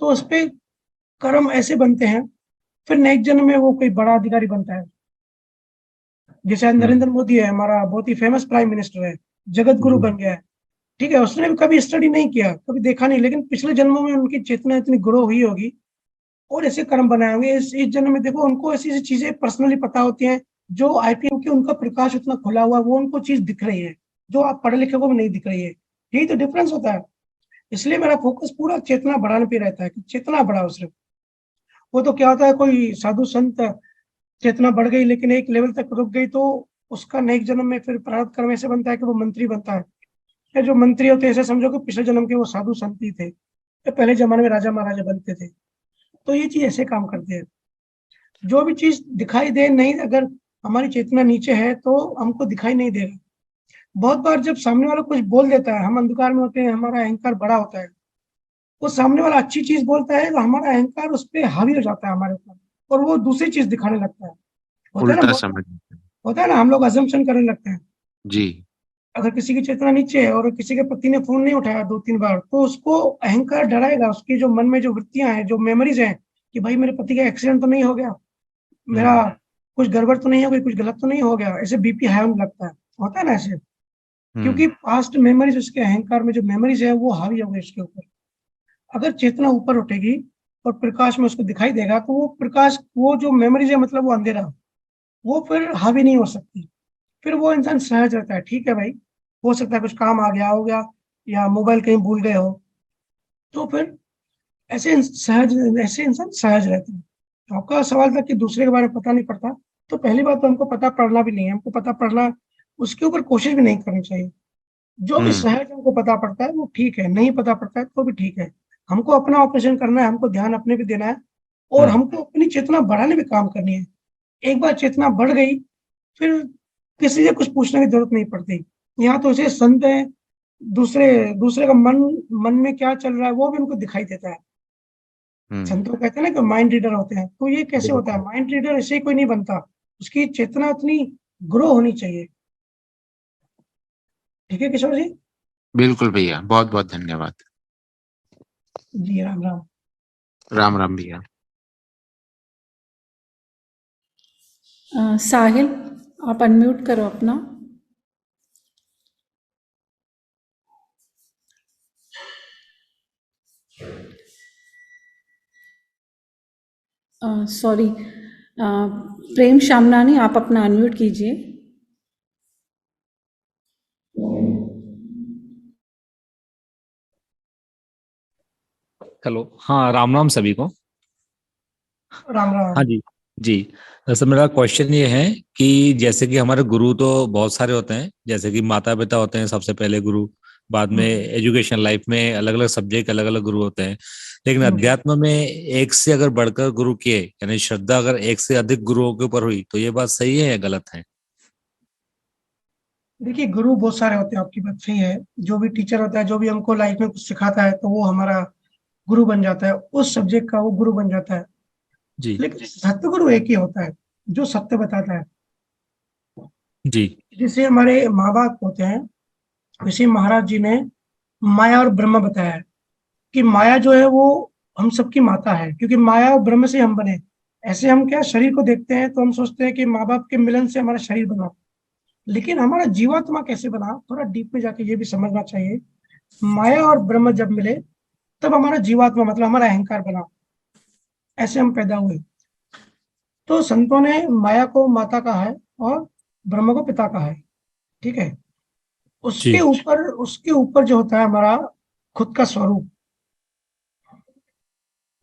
तो उस पे कर्म ऐसे बनते हैं, फिर नेक्स्ट जन्म में वो कोई बड़ा अधिकारी बनता है। जैसे आज नरेंद्र मोदी है, हमारा बहुत ही फेमस प्राइम मिनिस्टर है, जगत गुरु बन गया है। ठीक है, उसने भी कभी स्टडी नहीं किया, कभी देखा नहीं, लेकिन पिछले जन्मों में उनकी चेतना इतनी ग्रो हुई होगी, और ऐसे कर्म बनाए होंगे। इस जन्म में देखो उनको ऐसी ऐसी चीजें पर्सनली पता होती हैं, जो आईपीएम के उनका प्रकाश उतना खुला हुआ, वो उनको चीज दिख रही है, जो आप पढ़े लिखे को भी नहीं दिख रही है। यही तो डिफरेंस होता है। इसलिए मेरा फोकस पूरा चेतना बढ़ाने पे रहता है कि चेतना बढ़ाओ सिर्फ। वो तो क्या होता है, कोई साधु संत, चेतना बढ़ गई लेकिन एक लेवल तक रुक गई, तो उसका नेक्स्ट जन्म में फिर प्रारब्ध कर्म ऐसे बनता है कि वो मंत्री बनता है। या जो मंत्री होते हैं ऐसे समझो कि पिछले जन्म के वो साधु संत ही थे, या पहले जमाने में राजा महाराजा बनते थे। तो ये चीज ऐसे काम करते हैं। जो भी चीज दिखाई दे नहीं, अगर हमारी चेतना नीचे है तो हमको दिखाई नहीं देगा। बहुत बार जब सामने वाला कुछ बोल देता है, हम अंधकार में होते हैं, हमारा अहंकार बड़ा होता है, वो सामने वाला अच्छी चीज बोलता है तो हमारा अहंकार उस पर हावी हो जाता है हमारे ऊपर, और वो दूसरी चीज दिखाने लगता है। होता है ना, उल्टा बहुत समझ। होता है ना, हम लोग अजम्पशन करने लगते हैं। जी। अगर किसी की चेतना नीचे है और किसी के पति ने फोन नहीं उठाया 2-3 बार, तो उसको अहंकार डराएगा, उसकी जो मन में जो वृत्तियां हैं, जो मेमोरीज हैं, कि भाई मेरे पति का एक्सीडेंट तो नहीं हो गया, मेरा कुछ गड़बड़ तो नहीं हो गई, कुछ गलत तो नहीं हो गया, ऐसे बीपी हाई होने लगता है। होता है ना ऐसे, क्योंकि पास्ट मेमोरीज, उसके अहंकार में जो मेमोरीज है वो हावी हो गई उसके ऊपर। अगर चेतना ऊपर उठेगी और प्रकाश में उसको दिखाई देगा, तो वो प्रकाश, वो जो मेमोरीज है, मतलब वो अंधेरा, वो फिर हावी नहीं हो सकती। फिर वो इंसान सहज रहता है। ठीक है भाई, हो सकता है कुछ काम आ गया, हो गया, या मोबाइल कहीं भूल गए हो, तो फिर ऐसे इंसान सहज रहते हैं। तो आपका सवाल था कि दूसरे के बारे में पता नहीं पड़ता, तो पहली बात तो हमको पता पड़ना भी नहीं है, हमको पता पड़ना, उसके ऊपर कोशिश भी नहीं करनी चाहिए। जो भी सहज हमको पता पड़ता है वो ठीक है, नहीं पता पड़ता है तो भी ठीक है। हमको अपना ऑपरेशन करना है, हमको ध्यान अपने पे देना है, और हमको अपनी चेतना बढ़ाने में काम करनी है। एक बार चेतना बढ़ गई, फिर किसी से कुछ पूछने की जरूरत नहीं पड़ती। यहाँ तो ऐसे संत हैं, दूसरे दूसरे का मन मन में क्या चल रहा है वो भी उनको दिखाई देता है। संतों कहते हैं ना कि माइंड रीडर होते हैं, तो ये कैसे होता है? माइंड रीडर ऐसे ही कोई नहीं बनता, उसकी चेतना उतनी ग्रो होनी चाहिए। ठीक है किशोर जी? बिल्कुल भैया, बहुत बहुत धन्यवाद। जी राम राम। राम राम भैया। साहिल, आप अनम्यूट करो अपना। सॉरी, प्रेम शामनानी, आप अपना अनम्यूट कीजिए। हेलो, हाँ, राम राम सभी को। राम राम। हाँ जी। जी। दरअसल मेरा क्वेश्चन ये है कि जैसे कि हमारे गुरु तो बहुत सारे होते हैं, जैसे कि माता पिता होते हैं सबसे पहले गुरु, बाद में हम्म, एजुकेशन लाइफ में अलग अलग सब्जेक्ट अलग अलग गुरु होते हैं, लेकिन हम्म। अध्यात्म में एक से अगर बढ़कर गुरु किए, यानी श्रद्धा अगर एक से अधिक गुरुओं के ऊपर हुई, तो ये बात सही है या गलत है? देखिए, गुरु बहुत सारे होते हैं, आपकी बात सही है। जो भी टीचर होता है, जो भी हमको लाइफ में कुछ सिखाता है, तो वो हमारा गुरु बन जाता है, उस सब्जेक्ट का वो गुरु बन जाता है। जी। लेकिन सत्य गुरु एक ही होता है, जो सत्य बताता है। जी। जैसे हमारे माँ बाप होते हैं, वैसे महाराज जी ने माया और ब्रह्म बताया है कि माया जो है वो हम सबकी माता है, क्योंकि माया और ब्रह्म से हम बने। ऐसे हम क्या शरीर को देखते हैं तो हम सोचते हैं कि माँ बाप के मिलन से हमारा शरीर बना, लेकिन हमारा जीवात्मा कैसे बना, थोड़ा डीप में जाके ये भी समझना चाहिए। माया और ब्रह्म जब मिले तब हमारा जीवात्मा मतलब हमारा अहंकार बना, ऐसे हम पैदा हुए। तो संतों ने माया को माता कहा है और ब्रह्म को पिता कहा है, ठीक है। जी। उसके ऊपर जो होता है हमारा खुद का स्वरूप,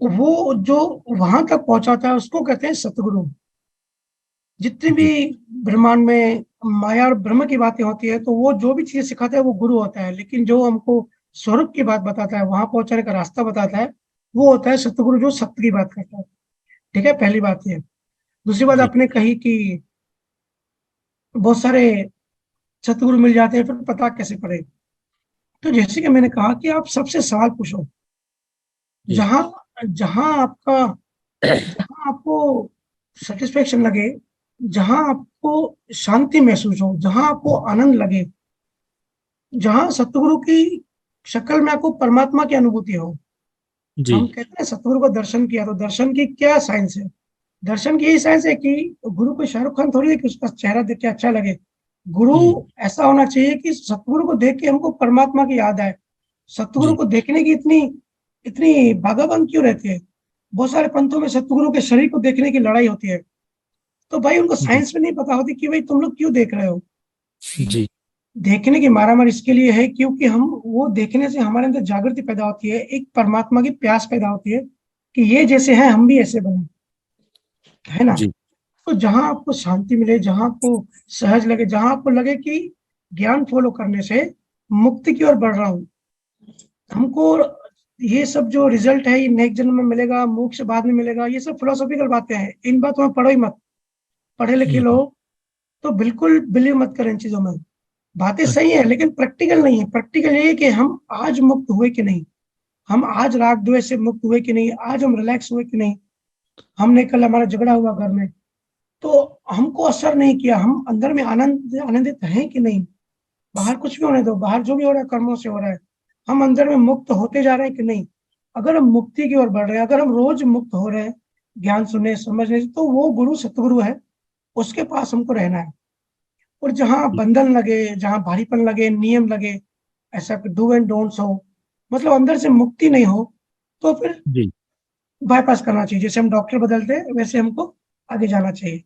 वो जो वहां तक पहुंचाता है उसको कहते हैं सतगुरु। जितनी भी जी। ब्रह्मांड में माया और ब्रह्म की बातें होती है, तो वो जो भी चीजें सिखाता है वो गुरु होता है, लेकिन जो हमको स्वरूप की बात बताता है, वहां पहुंचाने का रास्ता बताता है, वो होता है सतगुरु, जो सत्य की बात करता है। ठीक है, पहली बात ये। दूसरी बात जी। आपने कही कि बहुत सारे सतगुरु मिल जाते हैं, फिर पता कैसे पड़े। तो जैसे कि मैंने कहा कि आप सबसे सवाल पूछो, जी। जहां जहां आपका जहां आपको सेटिस्फेक्शन लगे, जहां आपको शांति महसूस हो, जहां आपको आनंद लगे, जहां सतगुरु की शक्ल में आपको परमात्मा की अनुभूति हो। जी। हम कहते हैं सतगुरु को दर्शन किया, तो दर्शन की क्या साइंस है? दर्शन की यही साइंस है कि गुरु को शाहरुख खान थोड़ी है कि उसका चेहरा देख के अच्छा लगे। गुरु हम्म। ऐसा होना चाहिए कि सतगुरु को देख के हमको परमात्मा की याद आए। सतगुरु जी। को देखने की इतनी इतनी भागाभाग क्यों रहती है? बहुत सारे पंथों में सतगुरु के शरीर को देखने की लड़ाई होती है। तो भाई उनको जी। साइंस में नहीं पता होती कि भाई तुम लोग क्यों देख रहे हो। जी। देखने की मारामारी इसके लिए है क्योंकि हम वो देखने से हमारे अंदर जागृति पैदा होती है, एक परमात्मा की प्यास पैदा होती है कि ये जैसे हैं हम भी ऐसे बने, है ना। जी। तो जहां आपको शांति मिले, जहां आपको सहज लगे, जहां आपको लगे कि ज्ञान फॉलो करने से मुक्ति की ओर बढ़ रहा हूँ, हमको ये सब जो रिजल्ट है ये नेक्स्ट जन्म में मिलेगा, मोक्ष बाद में मिलेगा, ये सब फिलोसॉफिकल बातें हैं, इन बातों में पढ़ो ही मत। पढ़े लिखे हम्म। लोग तो बिल्कुल बिलीव मत करें इन चीजों में। बातें सही है अच्छा। लेकिन प्रैक्टिकल नहीं है। प्रैक्टिकल ये है कि हम आज मुक्त हुए कि नहीं, हम आज राग द्वेष से मुक्त हुए कि नहीं, आज हम रिलैक्स हुए कि नहीं, हमने कल हमारा झगड़ा हुआ घर में तो हमको असर नहीं किया, हम अंदर में आनंदित हैं कि नहीं। बाहर कुछ भी होने दो, बाहर जो भी हो रहा है कर्मों से हो रहा है, हम अंदर में मुक्त होते जा रहे हैं कि नहीं। अगर हम मुक्ति की ओर बढ़ रहे हैं, अगर हम रोज मुक्त हो रहे हैं ज्ञान सुनने समझने से, तो वो गुरु सतगुरु है, उसके पास हमको रहना है। और जहाँ बंधन लगे, जहाँ भारीपन लगे, नियम लगे, ऐसा डू एंड डोंट्स हो, मतलब अंदर से मुक्ति नहीं हो, तो फिर जी। बाईपास करना चाहिए। जैसे हम डॉक्टर बदलते हैं वैसे हमको आगे जाना चाहिए।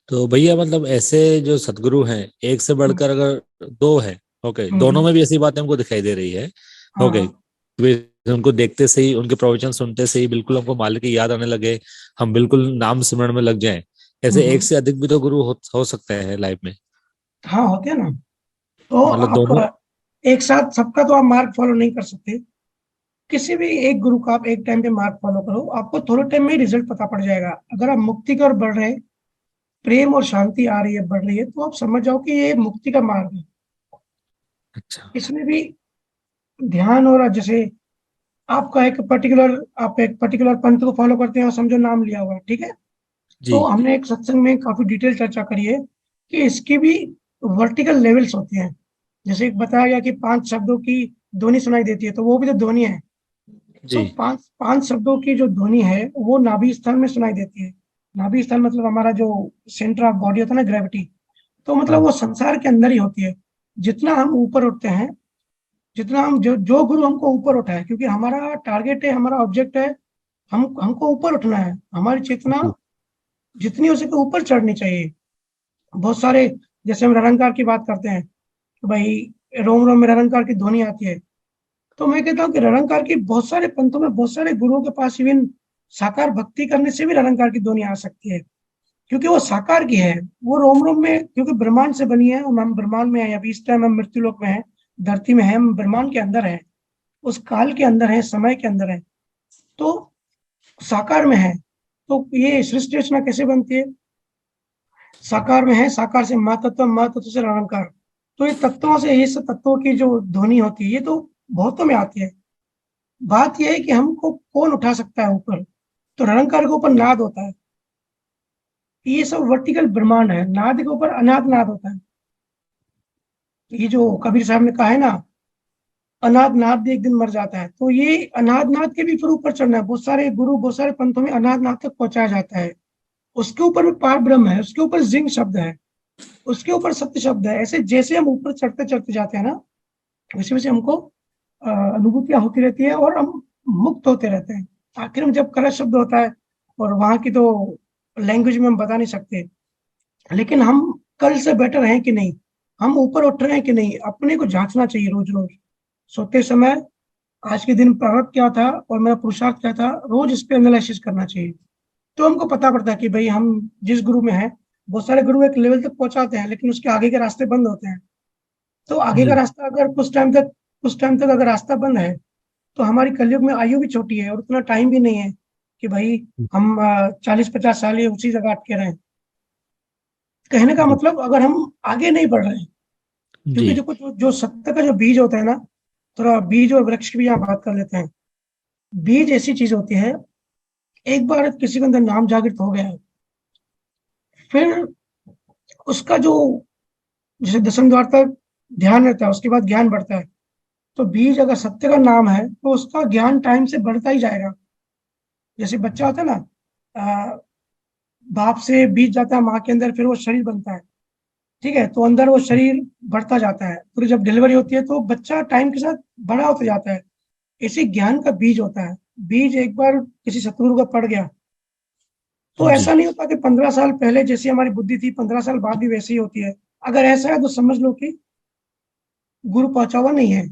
तो भैया मतलब ऐसे जो सदगुरु हैं, एक से हम्म, बढ़कर अगर दो है, ओके, दोनों हम्म। में भी ऐसी बातें हमको दिखाई दे रही है, हाँ, ओके, हाँ। उनको देखते से ही, उनके प्रवचन सुनते से ही बिल्कुल हमको मालिक की याद आने लगे, हम बिल्कुल नाम स्मरण में लग जाएं। ऐसे एक हम्म। से अधिक भी तो गुरु हो सकते हैं लाइफ में। हाँ, होते हैं ना। तो मतलब दोनों। आप एक साथ सबका तो आप मार्ग फॉलो नहीं कर सकते। किसी भी एक गुरु का आप एक टाइम पे मार्ग फॉलो करो, आपको थोड़े टाइम में रिजल्ट पता पड़ जाएगा। अगर आप मुक्ति की ओर बढ़ रहे हैं, प्रेम और शांति आ रही है, बढ़ रही है, तो आप समझ जाओ कि ये मुक्ति का मार्ग है। अच्छा। इसमें भी ध्यान और जैसे आप एक पर्टिकुलर पंथ को फॉलो करते हैं और समझो नाम लिया हुआ है, ठीक है। जी। तो हमने एक सत्संग में काफी डिटेल चर्चा करी है कि इसकी भी वर्टिकल लेवल्स होती हैं। जैसे एक बताया गया कि 5 शब्दों की ध्वनि सुनाई देती है, तो वो भी तो ध्वनि है। जी। तो पांच पांच शब्दों की जो ध्वनि है वो नाभि स्थान में सुनाई देती है। नाभि स्थान मतलब हमारा जो सेंटर ऑफ बॉडी होता है ना, ग्रेविटी। तो मतलब हाँ। वो संसार के अंदर ही होती है। जितना हम ऊपर उठते हैं, जितना हम जो गुरु हमको ऊपर उठाए, क्योंकि हमारा टारगेट है, हमारा ऑब्जेक्ट है, हमको ऊपर उठना है। हमारी चेतना जी। जितनी हो सके ऊपर चढ़नी चाहिए। बहुत सारे, जैसे हम निरंकार की बात करते हैं, तो भाई रोम रोम में निरंकार की ध्वनि आती है। तो मैं कहता हूँ कि निरंकार की बहुत सारे पंथों में बहुत सारे गुरुओं के पास इवन साकार भक्ति करने से भी निरंकार की ध्वनि आ सकती है, क्योंकि वो साकार की है, वो रोम रोम में, क्योंकि ब्रह्मांड से बनी है और हम ब्रह्मांड में है, अभी इस टाइम हम मृत्युलोक में है, धरती में है, हम ब्रह्मांड के अंदर है, उस काल के अंदर है, समय के अंदर है, तो साकार में है। तो ये सृष्टि रचना कैसे बनती है? साकार में है, साकार से महातत्व से निरंकार। तो ये तत्वों से, ये सब तत्वों की जो ध्वनि होती है, ये तो बहुतों में आती है। बात यह है कि हमको कौन उठा सकता है ऊपर, तो निरंकार के ऊपर नाद होता है। ये सब वर्टिकल ब्रह्मांड है, नाद के ऊपर अनाद नाद होता है। ये जो कबीर साहब ने कहा है ना, अनाद नाद भी एक दिन मर जाता है, तो ये अनाद नाद के भी फिर ऊपर चढ़ना है। बहुत सारे गुरु, बहुत सारे पंथों में अनाद नाद तक पहुंचाया जाता है। उसके ऊपर भी पार ब्रह्म है, उसके ऊपर जिंग शब्द है, उसके ऊपर सत्य शब्द है। ऐसे जैसे हम ऊपर चढ़ते चढ़ते जाते हैं ना, वैसे वैसे हमको अनुभूतियां होती रहती है और हम मुक्त होते रहते हैं। आखिर में जब कलश शब्द होता है, और वहां की तो लैंग्वेज में हम बता नहीं सकते, लेकिन हम कल से बेटर हैं कि नहीं, हम ऊपर उठ रहे हैं कि नहीं, अपने को जांचना चाहिए रोज रोज। सोते समय आज के दिन प्रारब्ध क्या था और मेरा पुरुषार्थ क्या था, रोज इस पे एनालिसिस करना चाहिए। तो हमको पता पड़ता है कि भाई हम जिस गुरु में हैं, बहुत सारे गुरु एक लेवल तक पहुंचाते हैं, लेकिन उसके आगे के रास्ते बंद होते हैं। तो आगे का रास्ता अगर कुछ टाइम तक अगर रास्ता बंद है, तो हमारी कलयुग में आयु भी छोटी है और उतना टाइम भी नहीं है कि भाई हम 40-50 साल ये उसी जगह अटके रहे। कहने का मतलब, अगर हम आगे नहीं बढ़ रहे हैं, क्योंकि जो सत्य का जो बीज होता है ना, थोड़ा बीज और वृक्ष की भी यहाँ बात कर लेते हैं। बीज ऐसी चीज होती है, एक बार किसी के अंदर नाम जागृत हो गया है, फिर उसका जो जैसे 10वें द्वार तक ध्यान रहता है, उसके बाद ज्ञान बढ़ता है। तो बीज अगर सत्य का नाम है, तो उसका ज्ञान टाइम से बढ़ता ही जाएगा। जैसे बच्चा होता है ना, बाप से बीज जाता है माँ के अंदर, फिर वो शरीर बनता है, ठीक है, तो अंदर वो शरीर बढ़ता जाता है, फिर जब डिलीवरी होती है तो बच्चा टाइम के साथ बड़ा होता जाता है। इसी ज्ञान का बीज होता है। बीज एक बार किसी सतगुरु का पड़ गया, तो ऐसा नहीं होता कि 15 साल पहले जैसी हमारी बुद्धि थी 15 साल बाद भी वैसी ही होती है। अगर ऐसा है तो समझ लो कि गुरु पहुंचा हुआ नहीं है।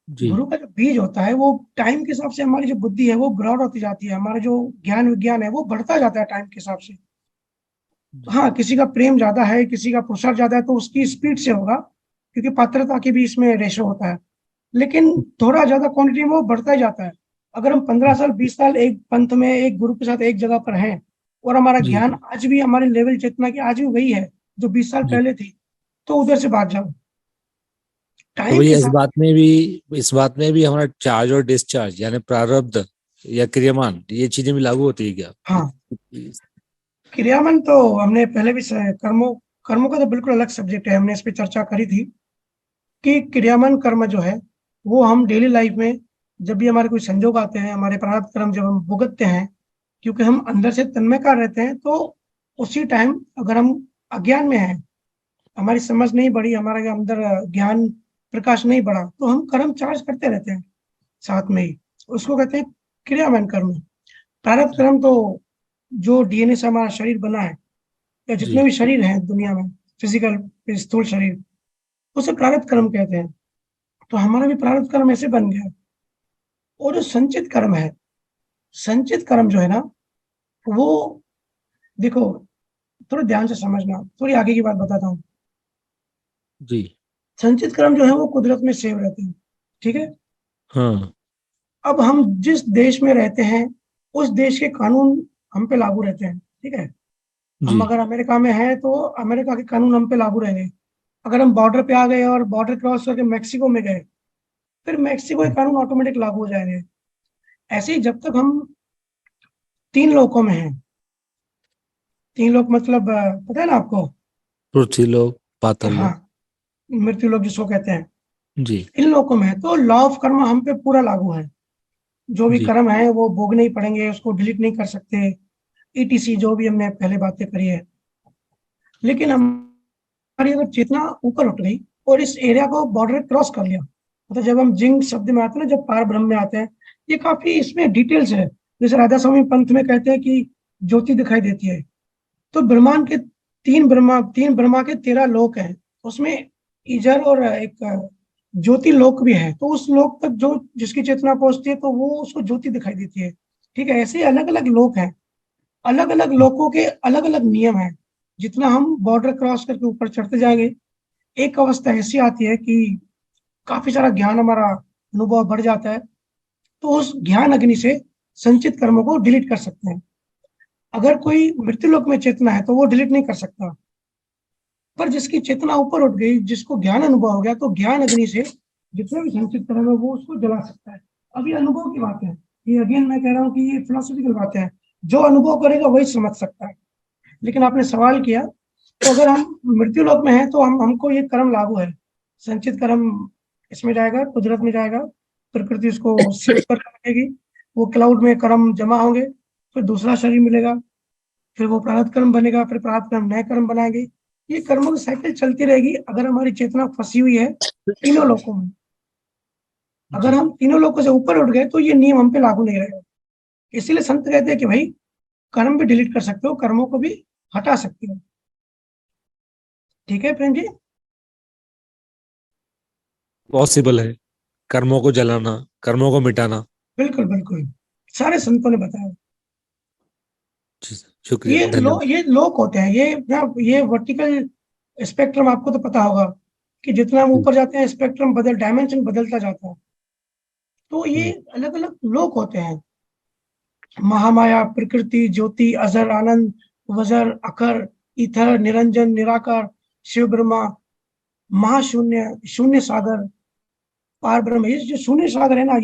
गुरु का जो बीज होता है, वो टाइम के हिसाब से हमारी जो बुद्धि है वो ब्रॉड होती जाती है, हमारा जो ज्ञान विज्ञान है वो बढ़ता जाता है टाइम के हिसाब से। हाँ, किसी का प्रेम ज्यादा है, किसी का पुरुषार्थ ज्यादा है, तो उसकी स्पीड से होगा, क्योंकि पात्रता की भी इसमें रेशो होता है। लेकिन थोड़ा ज्यादा क्वांटिटी में वो बढ़ता ही जाता है। अगर हम 15 साल 20 साल एक पंथ में एक गुरु के साथ एक जगह पर हैं, और हमारा ज्ञान आज भी हमारे लेवल जितना कि आज भी वही है जो 20 साल पहले थी, तो उधर से भाग जाओ। तो भैया इस बात में भी हमारा चार्ज और डिस्चार्ज यानी प्रारब्ध या क्रियामान, ये चीजें भी लागू होती है क्या? हाँ, क्रियामान तो हमने पहले भी कर्मों का तो बिल्कुल अलग सब्जेक्ट है, हमने इस पे चर्चा करी थी कि क्रियामान कर्म जो है वो हम डेली लाइफ में जब भी हमारे कोई संजोग आते हैं, हमारे प्रारब्ध कर्म जब हम भुगतते हैं, क्योंकि हम अंदर से तन्मयकार रहते हैं, तो उसी टाइम अगर हम अज्ञान में हैं, हमारी समझ नहीं बढ़ी, हमारे अंदर ज्ञान प्रकाश नहीं बढ़ा, तो हम कर्म चार्ज करते रहते हैं साथ में ही। उसको कहते हैं क्रियामान कर्म। प्रारब्ध कर्म तो जो डीएनए से हमारा शरीर बना है, या जितने भी शरीर हैं दुनिया में, फिजिकल स्थूल शरीर, उसे प्रारब्ध कर्म कहते हैं। तो हमारा भी प्रारब्ध कर्म ऐसे बन गया। और जो संचित कर्म है, संचित कर्म जो है ना, वो देखो थोड़ा ध्यान से समझना, थोड़ी आगे की बात बताता हूँ जी। संचित कर्म जो है वो कुदरत में सेव रहते हैं, ठीक है। हाँ। अब हम जिस देश में रहते हैं, उस देश के कानून हम पे लागू रहते हैं, ठीक है। हम अगर अमेरिका में हैं तो अमेरिका के कानून हम पे लागू रहेंगे। अगर हम बॉर्डर पे आ गए और बॉर्डर क्रॉस करके मैक्सिको में गए, फिर मैक्सिको के कानून ऑटोमेटिक लागू हो जाएंगे। ऐसे ही जब तक हम 3 लोकों में हैं, 3 लोक मतलब पता है ना आपको? पृथ्वी लोक, पाताल लोक, हाँ, मृत्यु लोक जिसको कहते हैं जी। इन लोकों में है, तो लॉ ऑफ कर्म हम पे पूरा लागू है। जो भी कर्म है वो भोगने ही पड़ेंगे, उसको डिलीट नहीं कर सकते, ईटीसी जो भी हमने पहले बातें करी है। लेकिन हमारी अगर चेतना ऊपर उठ गई और इस एरिया को बॉर्डर क्रॉस कर लिया, मतलब जब हम जिंग शब्द में आते हैं ना, जब पार ब्रह्म में आते हैं, ये काफी इसमें डिटेल्स है। जैसे राधा स्वामी पंथ में कहते हैं कि ज्योति दिखाई देती है, तो ब्रह्मांड के 3 ब्रह्मा के 13 लोक हैं, उसमें ईजर और एक ज्योति लोक भी है, तो उस लोक तक जो जिसकी चेतना पहुंचती है तो वो उसको ज्योति दिखाई देती है। ठीक है, ऐसे अलग अलग लोक हैं, अलग अलग लोकों के अलग अलग नियम हैं। जितना हम बॉर्डर क्रॉस करके ऊपर चढ़ते जाएंगे, एक अवस्था ऐसी आती है कि काफी सारा ज्ञान, हमारा अनुभव बढ़ जाता है, तो उस ज्ञान अग्नि से संचित कर्मों को डिलीट कर सकते हैं। अगर कोई मृत्यु लोक में चेतना है तो वो डिलीट नहीं कर सकता, पर जिसकी चेतना ऊपर उठ गई, जिसको ज्ञान अनुभव हो गया, तो ज्ञान अग्नि से जितने भी संचित कर्म है वो उसको जला सकता है। अब ये अनुभव की बात है, ये अगेन मैं कह रहा हूँ कि ये फिलोसफिकल बातें हैं, जो अनुभव करेगा वही समझ सकता है। लेकिन आपने सवाल किया, तो अगर हम मृत्यु लोक में हैं तो हमको ये कर्म लागू है, संचित कर्म इसमें जाएगा, कुदरत में जाएगा, प्रकृति उसको सेव कर रखेगी, वो क्लाउड में कर्म जमा होंगे, फिर दूसरा शरीर मिलेगा, फिर वो प्रारब्ध कर्म बनेगा, फिर प्रारब्ध कर्म नए कर्म बनाएंगे। ये कर्मों की साइकिल चलती रहेगी अगर हमारी चेतना फंसी हुई है तीनों लोकों में। अगर हम तीनों लोकों से ऊपर उठ गए तो ये नियम हम पे लागू नहीं रहेगा। इसीलिए संत कहते हैं कि भाई कर्म भी डिलीट कर सकते हो, कर्मों को भी हटा सकते हो। ठीक है प्रेम जी? पॉसिबल है कर्मों को जलाना, कर्मों को मिटाना। बिल्कुल बिल्कुल, सारे संतों ने बताया। जी सर, शुक्रिया, धन्यवाद। ये लोक होते हैं, ये वर्टिकल स्पेक्ट्रम आपको तो पता होगा कि जितना हम ऊपर जाते हैं स्पेक्ट्रम डायमेंशन बदलता जाता है। तो ये अलग अलग लोक होते हैं, महामाया, प्रकृति, ज्योति, अजर, आनंद, वजर, अकर, ईथर, निरंजन, निराकार, शिव ब्रह्मा, महाशून्य, शून्य सागर, पार ब्रह्म। ये जो शून्य सागर है ना,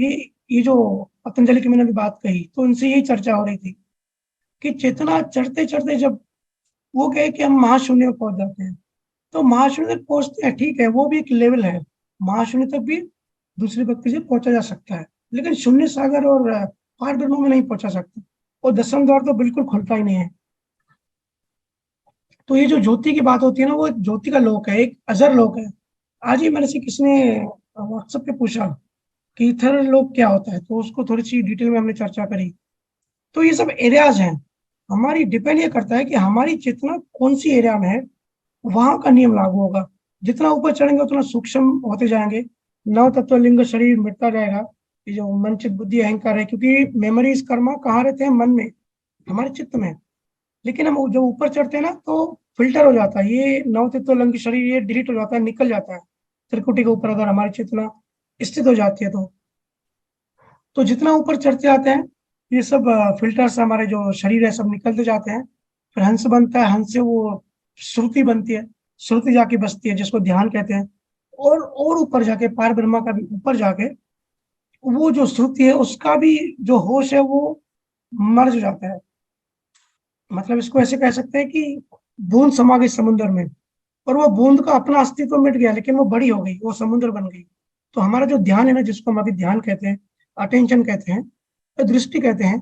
ये जो पतंजलि की मैंने अभी बात कही, तो इनसे यही चर्चा हो रही थी कि चेतना चढ़ते चढ़ते जब वो कहे कि हम महाशून्य में पहुंच जाते हैं, तो महाशून्य तक पहुंचते हैं, ठीक है, वो भी एक लेवल है, महाशून्य तक भी दूसरे व्यक्ति से पहुंचा जा सकता है, लेकिन शून्य सागर और पार ब्रह्म में नहीं पहुंचा सकता, और दसम द्वार तो बिल्कुल खुलता ही नहीं है। तो ये जो ज्योति की बात होती है ना, वो एक ज्योति का लोक है, एक अजर लोक है। आज ही मेरे से किसी ने व्हाट्सएप पे पूछा कि इथर लोक क्या होता है, तो उसको थोड़ी सी डिटेल में हमने चर्चा करी। तो ये सब एरियाज हैं, हमारी डिपेंड ये करता है कि हमारी चेतना कौन सी एरिया में है, वहां का नियम लागू होगा। जितना ऊपर चढ़ेंगे उतना सूक्ष्म होते जाएंगे, नव तत्व लिंग शरीर मिटता जाएगा। ये जो मन चित्त बुद्धि अहंकार है, क्योंकि मेमोरीज कर्मा कहाँ रहते हैं? मन में, हमारे चित्त में। लेकिन हम जब ऊपर चढ़ते हैं ना तो फिल्टर हो जाता है, ये नव तत्व लिंग शरीर ये डिलीट हो जाता है, निकल जाता है त्रिकुटी के ऊपर, अगर हमारी चेतना स्थित हो जाती है तो जितना ऊपर चढ़ते आते हैं ये सब फिल्टर्स, हमारे जो शरीर है सब निकलते जाते हैं। फिर हंस बनता है, हंस से वो श्रुति बनती है, श्रुति जाके बसती है जिसको ध्यान कहते हैं, और ऊपर जाके पार ब्रह्मा का भी ऊपर जाके वो जो श्रुति है उसका भी जो होश है वो मर्ज हो जाता है। मतलब इसको ऐसे कह सकते हैं कि बूंद समा गई समुद्र में, और वो बूंद का अपना अस्तित्व मिट गया, लेकिन वो बड़ी हो गई, वो समुद्र बन गई। तो हमारा जो ध्यान है ना, जिसको हम अभी ध्यान कहते हैं, अटेंशन कहते हैं, या दृष्टि कहते हैं,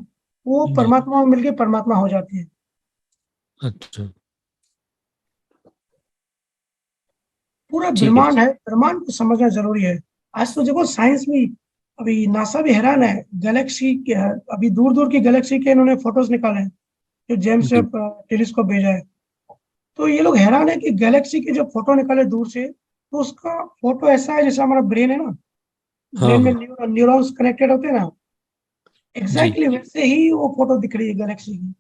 वो परमात्मा में मिलके परमात्मा हो जाती है। अच्छा, पूरा ठीक है। ब्रह्मांड है, ब्रह्मांड को समझना जरूरी है। आज तो देखो साइंस भी, अभी नासा भी हैरान है, गैलेक्सी के, अभी दूर दूर की गैलेक्सी के इन्होंने फोटोज निकाले हैं, जो जेम्स वेब टेलीस्कोप भेजा है। तो ये लोग हैरान है कि गैलेक्सी के जब फोटो निकाले दूर से, तो उसका फोटो ऐसा है जैसे हमारा ब्रेन है ना, ब्रेन में न्यूरॉन्स कनेक्टेड होते हैं ना, एग्जैक्टली वैसे ही वो फोटो दिख रही है गैलेक्सी की।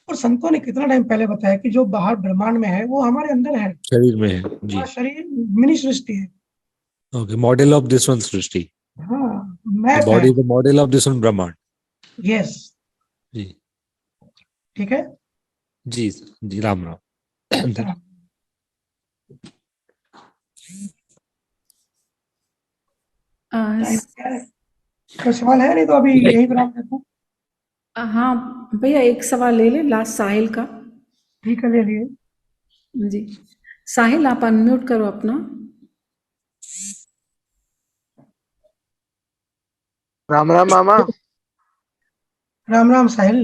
और संतों ने कितना टाइम पहले बताया कि जो बाहर ब्रह्मांड में है वो हमारे अंदर है, शरीर में है जी। हमारा शरीर मिनी सृष्टि है। Okay, model of this one सृष्टि, हाँ, मैप बॉडी है। The model of this one ब्रह्मांड। यस, जी ठीक है जी जी, राम राम। कोई सवाल है? नहीं तो अभी यही विराम देता हूँ। हाँ भैया, एक सवाल ले ले लास्ट, साहिल का। ठीक है, ले लिए। जी साहिल, आप अनम्यूट करो अपना। राम राम मामा, राम राम साहिल,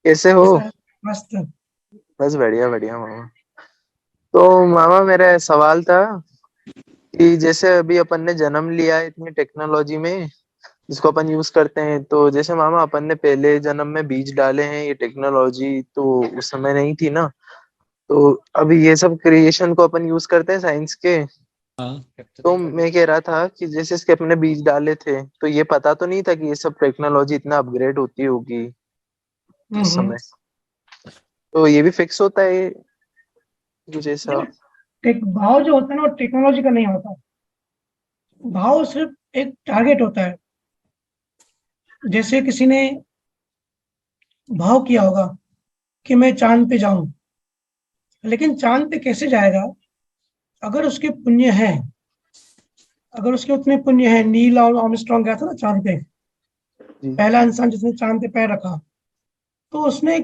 कैसे हो? मस्त। बस बढ़िया बढ़िया मामा। तो मामा मेरा सवाल था कि जैसे अभी अपन ने जन्म लिया है इतनी टेक्नोलॉजी में जिसको अपन यूज करते हैं, तो जैसे मामा अपन ने पहले जन्म में बीज डाले हैं, ये टेक्नोलॉजी तो उस समय नहीं थी ना, तो अभी ये सब क्रिएशन को अपन यूज करते हैं साइंस के, हाँ तो मैं कह रहा था कि जैसे इसके अपने बीज डाले थे, तो ये पता तो नहीं था कि ये सब टेक्नोलॉजी इतना अपग्रेड होती होगी उस समय। तो ये भी फिक्स होता है कुछ ऐसा? एक भाव जो होता है ना वो टेक्नोलॉजी का नहीं होता। भाव सिर्फ एक टारगेट होता है। जैसे किसी ने भाव किया होगा कि मैं चांद पे जाऊं, लेकिन चांद पे कैसे जाएगा? अगर उसके पुण्य है, अगर उसके उतने पुण्य है। नील आर्मस्ट्रांग गया था ना चांद पे, जी। पहला इंसान जिसने चांद पे पैर रखा। तो उसने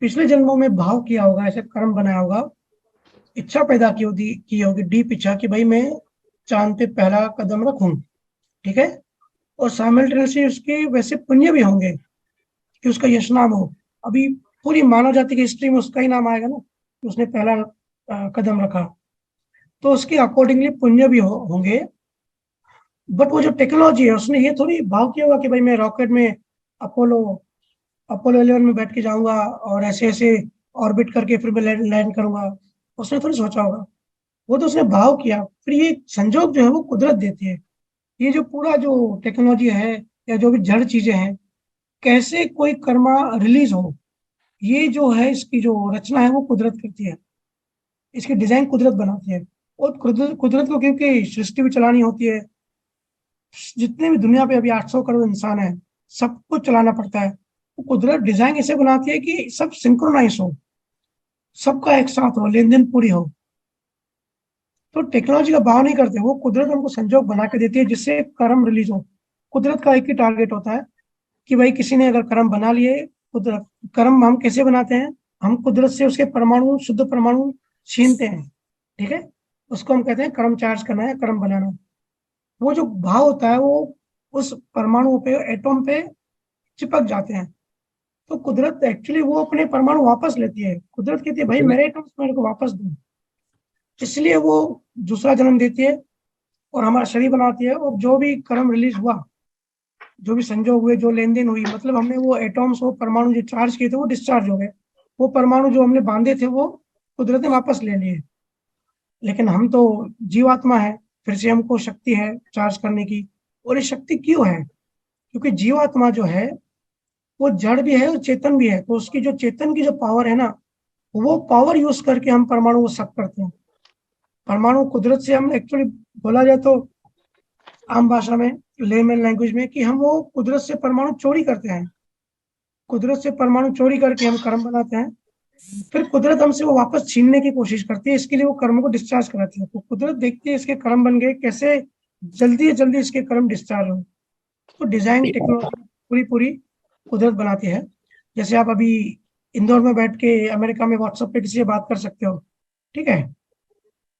पिछले जन्मों में भाव किया होगा, ऐसे कर्म बनाया होगा, इच्छा पैदा की होगी, डीप इच्छा कि भाई मैं चांद पे पहला कदम रखूं। ठीक है। और साइमल्टेनियसली उसके वैसे पुण्य भी होंगे कि उसका यश नाम हो। अभी पूरी मानव जाति की हिस्ट्री में उसका ही नाम आएगा ना कि उसने पहला कदम रखा। तो उसके अकॉर्डिंगली पुण्य भी होंगे। बट वो जो टेक्नोलॉजी है उसने ये थोड़ी भाव किया होगा कि भाई मैं रॉकेट में अपोलो अपोलो 11 में बैठ के जाऊंगा और ऐसे ऐसे ऑर्बिट करके फिर मैं लैंड करूंगा। उसने थोड़ी सोचा होगा। वो तो उसने भाव किया। फिर ये संजोग जो है वो कुदरत देती है। ये जो पूरा जो टेक्नोलॉजी है या जो भी जड़ चीजें हैं, कैसे कोई कर्मा रिलीज हो, ये जो है इसकी जो रचना है वो कुदरत करती है। इसकी डिजाइन कुदरत बनाती है। और कुदरत को क्योंकि सृष्टि भी चलानी होती है, जितने भी दुनिया पे अभी 800 करोड़ इंसान है, सबको चलाना पड़ता है। तो कुदरत डिजाइन ऐसे बनाती है कि सब सिंक्रोनाइज हो, सबका एक साथ हो, लेन देन पूरी हो। तो टेक्नोलॉजी का भाव नहीं करते, वो कुदरत हमको संजोग बना के देती है जिससे कर्म रिलीज हो। कुदरत का एक ही टारगेट होता है कि भाई किसी ने अगर कर्म बना लिए। कुदरत कर्म हम कैसे बनाते हैं? हम कुदरत से उसके परमाणु, शुद्ध परमाणु छीनते हैं। ठीक है। उसको हम कहते हैं कर्म चार्ज करना है, कर्म बनाना। वो जो भाव होता है वो उस परमाणु पे, एटॉम पे चिपक जाते हैं। तो कुदरत एक्चुअली वो अपने परमाणु वापस लेती है। कुदरत कहती है भाई मेरे एटॉम्स मेरे को वापस दो। इसलिए वो दूसरा जन्म देती है और हमारा शरीर बनाती है। और जो भी कर्म रिलीज हुआ, जो भी संजोग हुए, जो लेन देन हुई, मतलब हमने वो एटॉम्स, वो परमाणु जो चार्ज किए थे वो डिस्चार्ज हो गए। वो परमाणु जो हमने बांधे थे वो कुदरत ने वापस ले लिए। लेकिन हम तो जीवात्मा है, फिर से हमको शक्ति है चार्ज करने की। और ये शक्ति क्यों है? क्योंकि जीवात्मा जो है वो जड़ भी है और चेतन भी है। तो उसकी जो चेतन की जो पावर है ना, वो पावर यूज करके हम परमाणु को सक करते हैं। परमाणु कुदरत से हम एक्चुअली बोला जाए तो आम भाषा में, लेमन लैंग्वेज में, कि हम वो कुदरत से परमाणु चोरी करते हैं। कुदरत से परमाणु चोरी करके हम कर्म बनाते हैं। फिर कुदरत हमसे वो वापस छीनने की कोशिश करती है। इसके लिए वो कर्म को डिस्चार्ज कराती है। तो कुदरत देखती है इसके कर्म बन गए, कैसे जल्दी से जल्दी इसके कर्म डिस्चार्ज हो। तो डिजाइन टेक्नोलॉजी पूरी पूरी कुदरत बनाती है। जैसे आप अभी इंदौर में बैठ के अमेरिका में व्हाट्सएप पे किसी से बात कर सकते हो। ठीक है।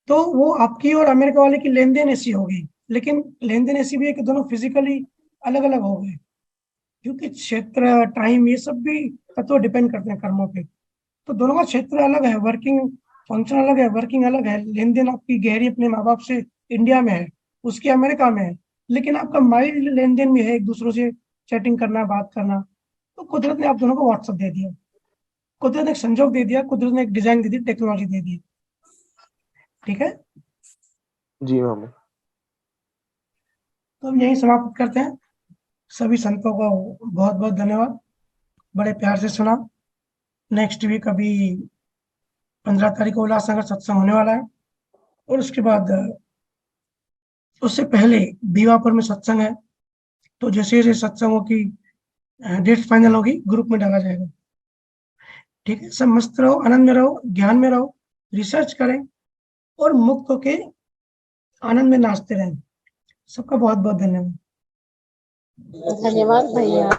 तो वो आपकी और अमेरिका वाले की लेन देन ऐसी होगी, लेकिन लेन देन ऐसी भी है कि दोनों फिजिकली अलग अलग हो गए। क्योंकि क्षेत्र, टाइम, ये सब भी तत्व डिपेंड करते हैं कर्मों पे। तो दोनों का क्षेत्र अलग है, वर्किंग फंक्शन अलग है, वर्किंग अलग है। लेन देन आपकी गहरी अपने माँ बाप से इंडिया में है, उसकी अमेरिका में है। लेकिन आपका माइल्ड लेन देन भी है, एक दूसरों से चैटिंग करना, बात करना। तो कुदरत ने आप दोनों को व्हाट्सएप दे दिया। कुदरत ने एक संजोग दे दिया, कुदरत ने एक डिजाइन दे दी, टेक्नोलॉजी दे दी। ठीक है। जी मामा। तो हम यही समाप्त करते हैं। सभी संतों को बहुत बहुत धन्यवाद, बड़े प्यार से सुना। नेक्स्ट वीक अभी 15 तारीख को उल्लासनगर सत्संग होने वाला है। और उसके बाद उससे पहले दीवापुर में सत्संग है। तो जैसे जैसे सत्संगों की डेट फाइनल होगी ग्रुप में डाला जाएगा। ठीक है। सब मस्त रहो, आनंद में रहो, ज्ञान में रहो, रिसर्च करें और मुक्त होके आनंद में नाचते रहें। सबका बहुत बहुत धन्यवाद। धन्यवाद भैया।